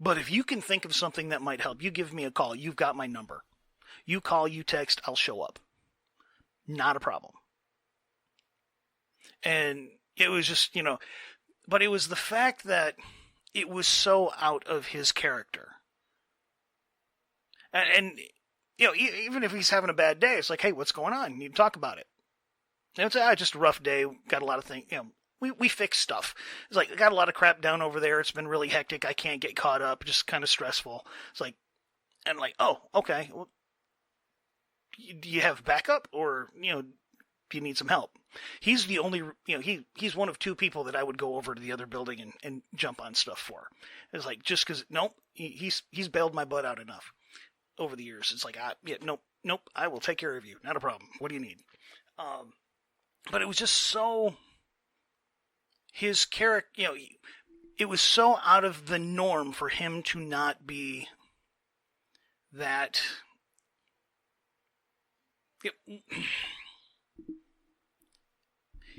But if you can think of something that might help, you give me a call. You've got my number. You call, you text, I'll show up. Not a problem. And it was just, but it was the fact that it was so out of his character. And even if he's having a bad day, it's like, hey, what's going on? You need to talk about it. And it's just a rough day. Got a lot of things. We fix stuff. It's like, I got a lot of crap down over there. It's been really hectic. I can't get caught up. Just kind of stressful. It's like, and like, oh, okay. Well, do you have backup, or do you need some help? He's the only, he's one of 2 people that I would go over to the other building and jump on stuff for. It's like, just because, nope, he's bailed my butt out enough over the years. It's like, nope, I will take care of you. Not a problem. What do you need? But it was just so, his character, it was so out of the norm for him to not be that.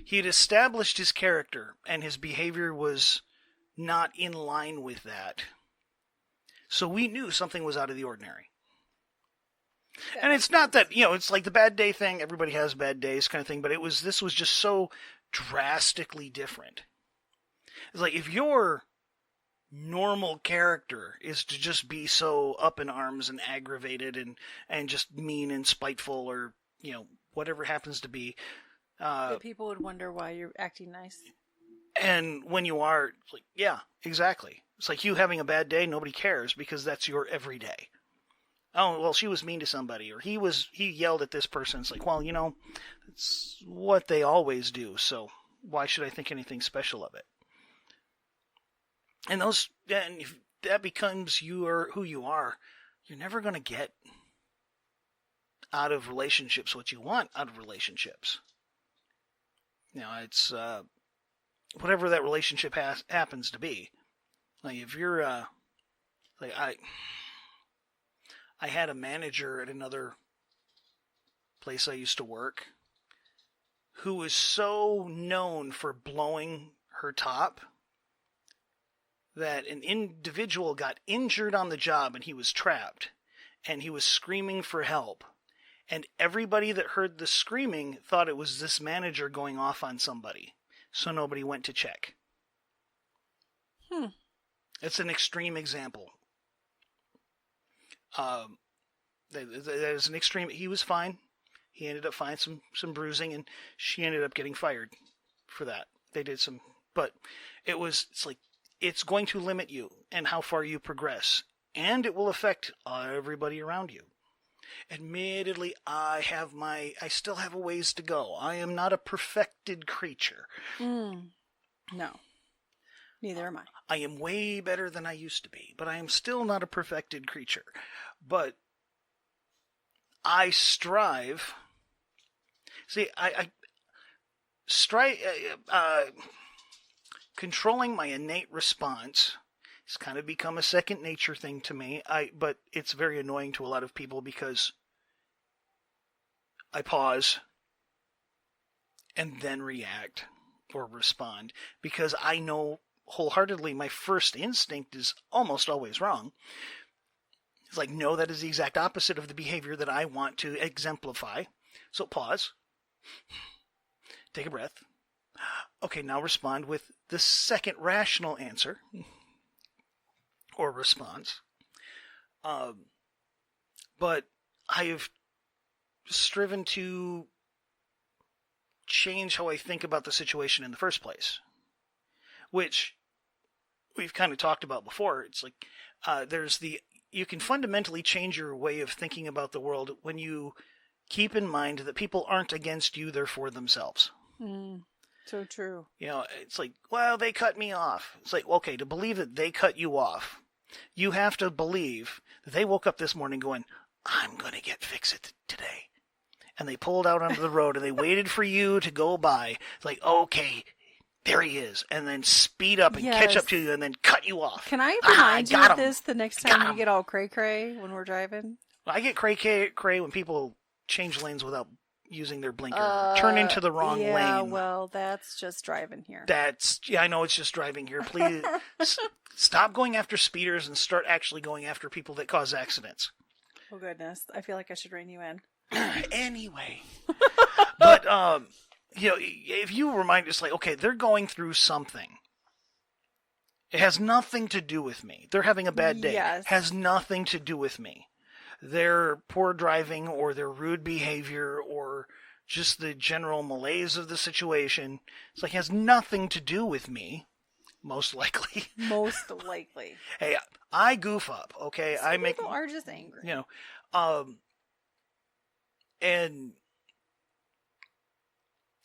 He had established his character, and his behavior was not in line with that. So we knew something was out of the ordinary. And it's not that, it's like the bad day thing. Everybody has bad days kind of thing. But this was just so drastically different. It's like, if your normal character is to just be so up in arms and aggravated and just mean and spiteful, or, whatever happens to be. That people would wonder why you're acting nice. And when you are, it's like, yeah, exactly. It's like you having a bad day, nobody cares, because that's your everyday. Oh, well, she was mean to somebody, or he yelled at this person. It's like, well, it's what they always do, so why should I think anything special of it? And if that becomes who you are, you're never going to get out of relationships what you want out of relationships. It's whatever that relationship happens to be. Like, if you're like I had a manager at another place I used to work who was so known for blowing her top that an individual got injured on the job, and he was trapped, and he was screaming for help. And everybody that heard the screaming thought it was this manager going off on somebody. So nobody went to check. It's an extreme example. That is an extreme. He was fine. He ended up finding some bruising, and she ended up getting fired for that. They did some, but it's like, it's going to limit you and how far you progress, and it will affect everybody around you. Admittedly, I still have a ways to go. I am not a perfected creature. No. Neither am I. I am way better than I used to be, but I am still not a perfected creature. But I strive. See, I strive. Controlling my innate response has kind of become a second nature thing to me. But it's very annoying to a lot of people, because I pause and then react or respond, because I know wholeheartedly my first instinct is almost always wrong. It's like, no, that is the exact opposite of the behavior that I want to exemplify. So pause, take a breath. Okay, now respond with the second rational answer or response. But I have striven to change how I think about the situation in the first place, which we've kind of talked about before. It's like you can fundamentally change your way of thinking about the world when you keep in mind that people aren't against you, they're for themselves. So true. It's like, well, they cut me off. It's like, okay, to believe that they cut you off, you have to believe that they woke up this morning going, I'm going to get Fixit today. And they pulled out onto the road and they waited for you to go by. It's like, okay, there he is. And then speed up and catch up to you and then cut you off. Can I remind you of this the next time you get all cray-cray when we're driving? I get cray-cray when people change lanes without using their blinker. Turn into the wrong lane. Yeah, well, that's just driving here. I know it's just driving here. Please stop going after speeders and start actually going after people that cause accidents. Oh, goodness. I feel like I should rein you in. Anyway. But, if you remind us, like, okay, they're going through something. It has nothing to do with me. They're having a bad day. Yes. Has nothing to do with me. Their poor driving or their rude behavior or just the general malaise of the situation. It's like, it has nothing to do with me. Most likely. Most likely. Hey, I goof up, okay? People are just angry. And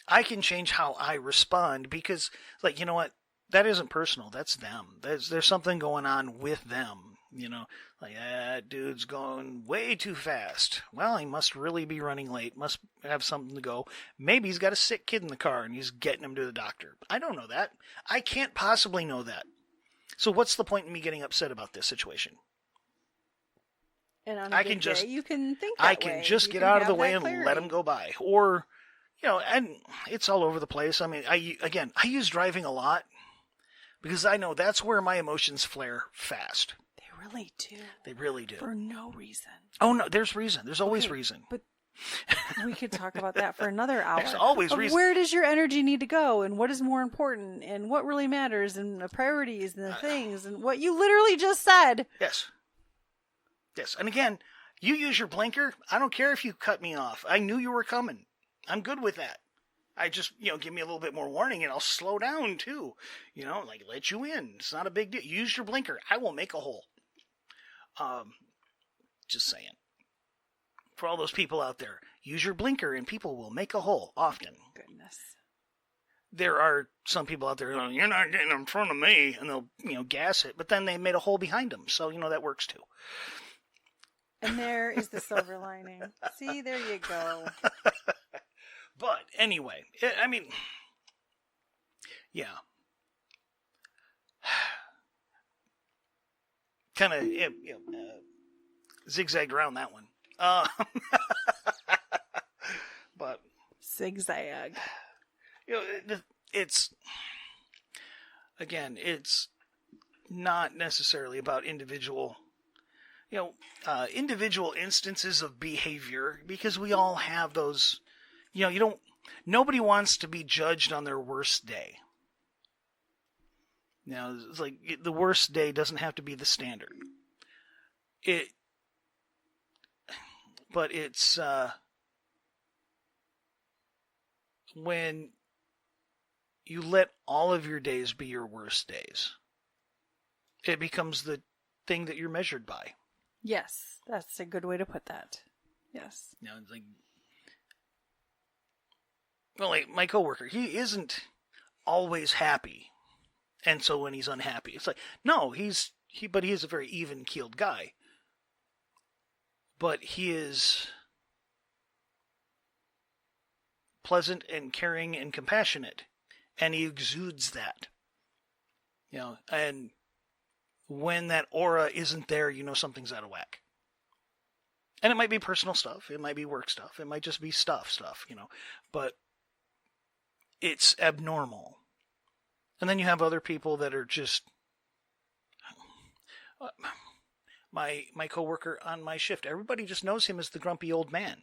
I can change how I respond because, like, you know what? That isn't personal. That's them. There's something going on with them. Like, that dude's going way too fast. Well, he must really be running late. Must have something to go. Maybe he's got a sick kid in the car and he's getting him to the doctor. I don't know that. I can't possibly know that. So what's the point in me getting upset about this situation? And on a good day, you can think that way. I can just get out of the way and let him go by. Or, and it's all over the place. I mean, I use driving a lot because I know that's where my emotions flare fast. They really do. They really do. For no reason. Oh, no, there's reason. There's always reason. But we could talk about that for another hour. There's always reason. Where does your energy need to go and what is more important and what really matters and the priorities and the things and what you literally just said. Yes. Yes. And again, you use your blinker. I don't care if you cut me off. I knew you were coming. I'm good with that. I just, give me a little bit more warning and I'll slow down too. Like let you in. It's not a big deal. Use your blinker. I will make a hole. Just saying. For all those people out there, use your blinker and people will make a hole often. Goodness. There are some people out there going, you're not getting in front of me, and they'll, gas it, but then they made a hole behind them, so, that works too. And there is the silver lining. See, there you go. But anyway, yeah. Kind of, zigzagged around that one. But zigzag. It's not necessarily about individual instances of behavior, because we all have those. Nobody wants to be judged on their worst day. It's like the worst day doesn't have to be the standard. But it's when you let all of your days be your worst days, it becomes the thing that you're measured by. Yes, that's a good way to put that. Yes. It's like my coworker, he isn't always happy, and so when he's unhappy, it's like, no, but he is a very even-keeled guy. But he is pleasant and caring and compassionate, and he exudes that. And when that aura isn't there, something's out of whack. And it might be personal stuff, it might be work stuff, it might just be stuff, but it's abnormal. And then you have other people that are just... My coworker on my shift, everybody just knows him as the grumpy old man.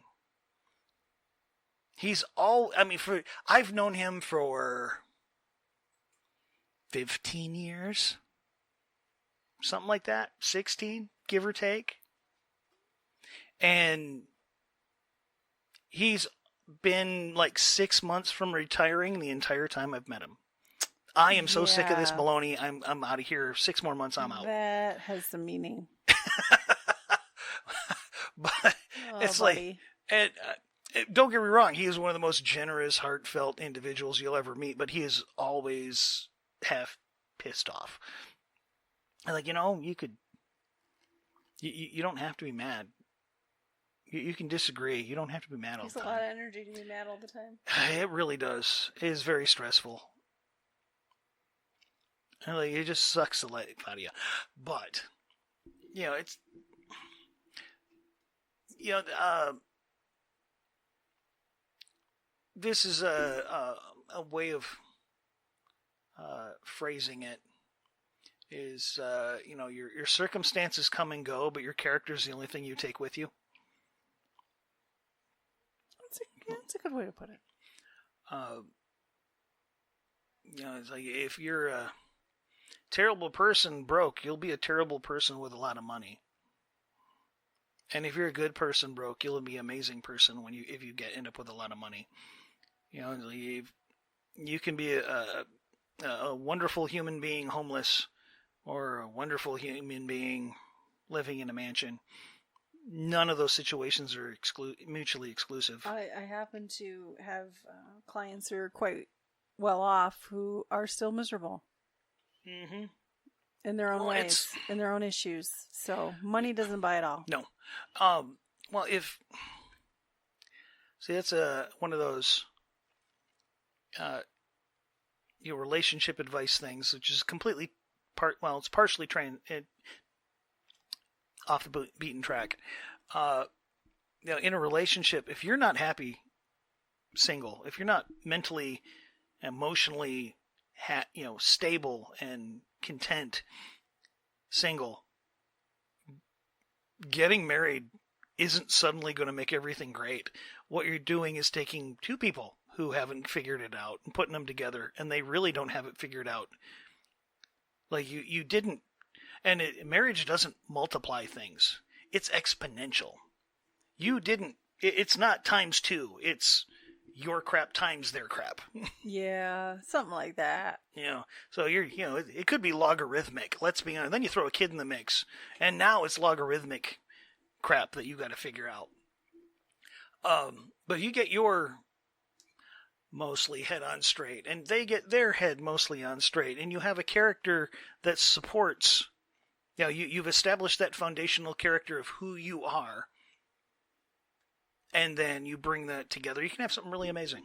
I've known him for 15 years. Something like that. 16, give or take. And he's been like 6 months from retiring the entire time I've met him. I am so sick of this baloney. I'm out of here. 6 more months, I'm out. That has some meaning. But it's buddy. and don't get me wrong, he is one of the most generous, heartfelt individuals you'll ever meet, but he is always half pissed off. And like, you don't have to be mad. You can disagree. You don't have to be mad all the time. It's a lot of energy to be mad all the time. It really does. It is very stressful. And like, it just sucks the life out of you. But, it's... this is a way of phrasing it. Is, your circumstances come and go, but your character is the only thing you take with you. That's a good way to put it. It's like if you're a terrible person broke, you'll be a terrible person with a lot of money. And if you're a good person broke, you'll be an amazing person if you end up with a lot of money. You can be a wonderful human being homeless, or a wonderful human being living in a mansion. None of those situations are mutually exclusive. I happen to have clients who are quite well off who are still miserable. Mm-hmm. In their own ways, in their own issues. So money doesn't buy it all. No. Well, that's one of those relationship advice things, which is completely it's partially trained off the beaten track. In a relationship, if you're not happy single, if you're not mentally, emotionally, stable and content single, getting married isn't suddenly going to make everything great. What you're doing is taking two people who haven't figured it out and putting them together, and they really don't have it figured out. Like you didn't, and marriage doesn't multiply things. It's exponential. You didn't. It's not times two. It's your crap times their crap. Yeah, something like that. So it could be logarithmic. Let's be honest. Then you throw a kid in the mix, and now it's logarithmic crap that you got to figure out. But you get your mostly head on straight, and they get their head mostly on straight, and you have a character that supports. You've established that foundational character of who you are, and then you bring that together. You can have something really amazing.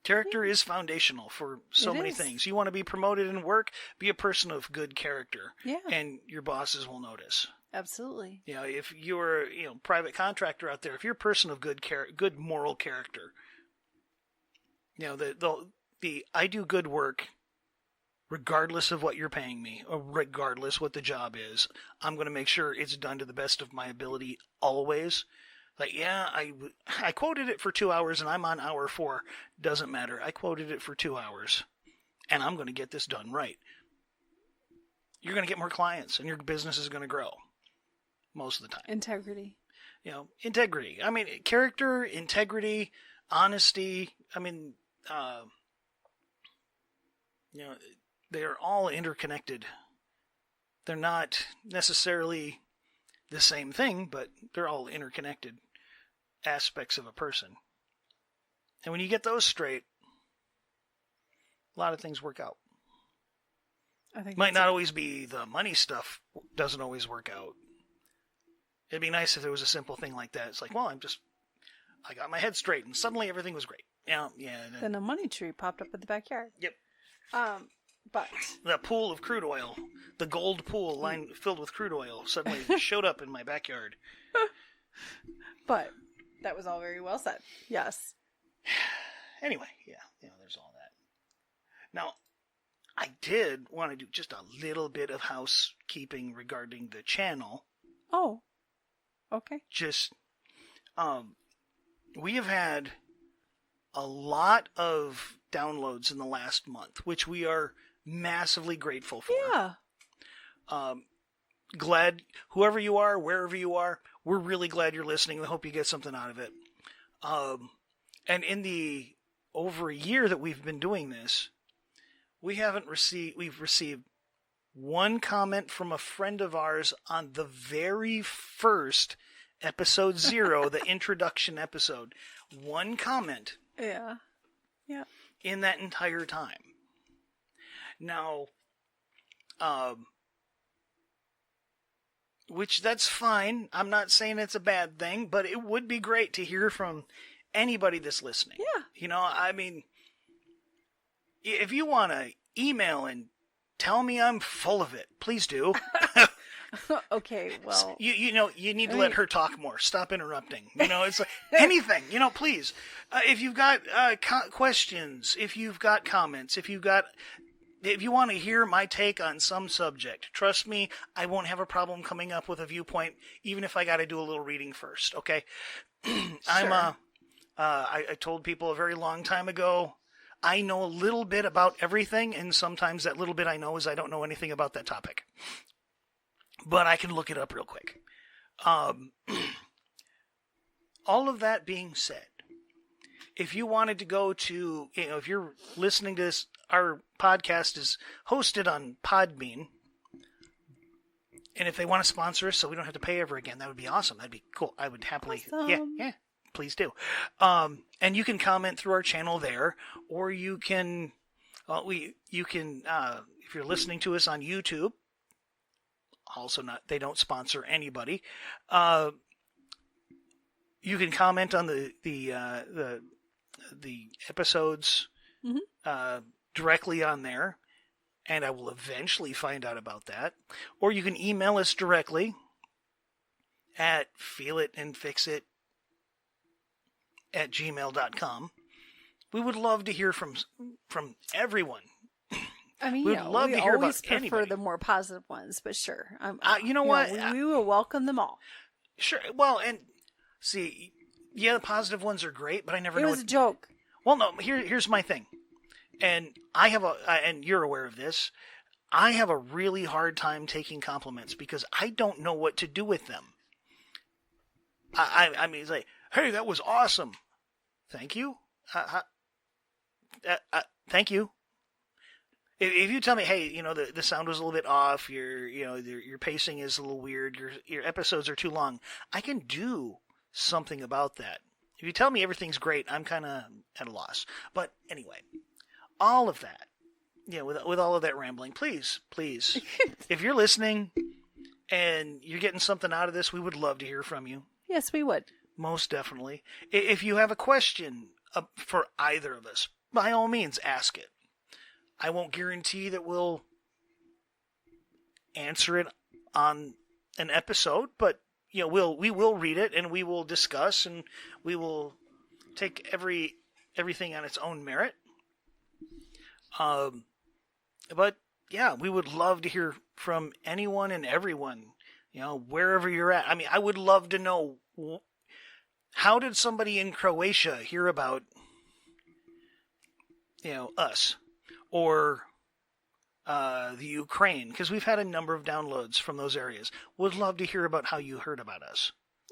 Character is foundational for so many things. You want to be promoted in work, be a person of good character. Yeah. And your bosses will notice. Absolutely. If you're private contractor out there, if you're a person of good moral character, the I do good work regardless of what you're paying me, or regardless what the job is. I'm going to make sure it's done to the best of my ability always. Like, I quoted it for 2 hours and I'm on hour 4. Doesn't matter. I quoted it for 2 hours and I'm going to get this done right. You're going to get more clients and your business is going to grow most of the time. Integrity. Integrity. I mean, character, integrity, honesty. I mean, they're all interconnected. They're not necessarily the same thing, but they're all interconnected aspects of a person. And when you get those straight, a lot of things work out. I think might not always be the money stuff, doesn't always work out. It'd be nice if there was a simple thing like that. It's like, well, I got my head straight and suddenly everything was great. Yeah. Then a money tree popped up in the backyard. Yep. But the pool of crude oil, the gold pool filled with crude oil, suddenly showed up in my backyard. But that was all very well said. Yes. Anyway, there's all that. Now, I did want to do just a little bit of housekeeping regarding the channel. Oh, okay. Just, we have had a lot of downloads in the last month, which we are massively grateful for. Yeah. glad, whoever you are, wherever you are, we're really glad you're listening. We hope you get something out of it. And in the over a year that we've been doing this, we've received one comment from a friend of ours on the very first episode 0, the introduction episode. One comment. Yeah. Yeah. In that entire time. Now, which that's fine. I'm not saying it's a bad thing, but it would be great to hear from anybody that's listening. Yeah. You know, I mean, if you want to email and tell me I'm full of it, please do. Okay, well, you need to let her talk more. Stop interrupting. You know, it's like anything. You know, please. If you've got questions, if you've got comments, if you want to hear my take on some subject, trust me, I won't have a problem coming up with a viewpoint, even if I got to do a little reading first. Okay, sure. I told people a very long time ago, I know a little bit about everything, and sometimes that little bit I know is I don't know anything about that topic. But I can look it up real quick. All of that being said, if you wanted to go to, if you're listening to this, our podcast is hosted on Podbean. And if they want to sponsor us so we don't have to pay ever again, that would be awesome. That'd be cool. I would happily, awesome. Yeah, please do. And you can comment through our channel there, or you can, if you're listening to us on YouTube, also they don't sponsor anybody. You can comment on the episodes directly on there, and I will eventually find out about that. Or you can email us directly at feelitandfixit@gmail.com. We would love to hear from everyone. I mean, we'd love to hear about prefer anybody. the more positive ones, but sure. You know what? We will welcome them all. Sure. Well, and see, yeah, the positive ones are great, but I never know. It was a joke. Well, no. Here's my thing, and and you're aware of this. I have a really hard time taking compliments because I don't know what to do with them. I mean, it's like, hey, that was awesome. Thank you. Thank you. If you tell me, hey, the sound was a little bit off, your pacing is a little weird, your episodes are too long, I can do something about that. If you tell me everything's great, I'm kind of at a loss. But anyway, all of that, with all of that rambling, please, if you're listening and you're getting something out of this, we would love to hear from you. Yes, we would. Most definitely. If you have a question for either of us, by all means, ask it. I won't guarantee that we'll answer it on an episode, but we will read it and we will discuss and we will take everything on its own merit. But yeah, we would love to hear from anyone and everyone, wherever you're at. I mean, I would love to know, how did somebody in Croatia hear about us? Or the Ukraine, because we've had a number of downloads from those areas. Would love to hear about how you heard about us.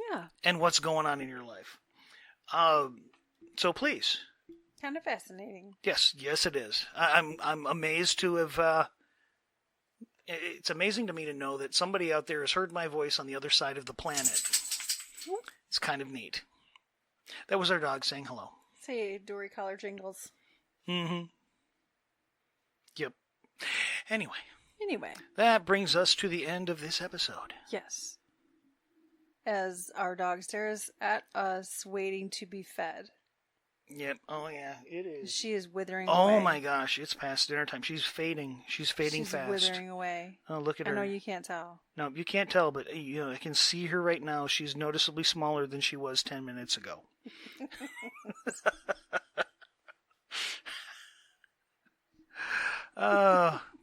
Yeah. And what's going on in your life. So please. Kind of fascinating. Yes, it is. I'm amazed to have. It's amazing to me to know that somebody out there has heard my voice on the other side of the planet. It's kind of neat. That was our dog saying hello. Say Dory collar jingles. Mm-hmm. Yep. Anyway. That brings us to the end of this episode. Yes. As our dog stares at us waiting to be fed. Yep. Oh, yeah. It is. She is withering away. Oh, my gosh. It's past dinner time. She's fading. She's fast. She's withering away. Oh, look at her. I know you can't tell. No, you can't tell, but I can see her right now. She's noticeably smaller than she was 10 minutes ago.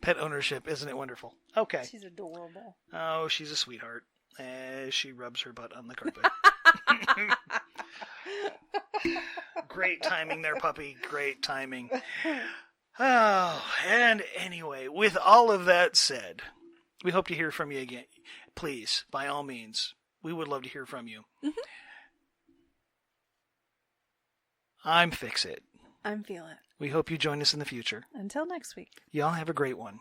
Pet ownership, isn't it wonderful? Okay. She's adorable. Oh, she's a sweetheart. As she rubs her butt on the carpet. Great timing there, puppy. Great timing. Oh, and anyway, with all of that said, we hope to hear from you again. please, by all means, we would love to hear from you. Mm-hmm. I'm Fix It. I'm Feel It. We hope you join us in the future. Until next week. Y'all have a great one.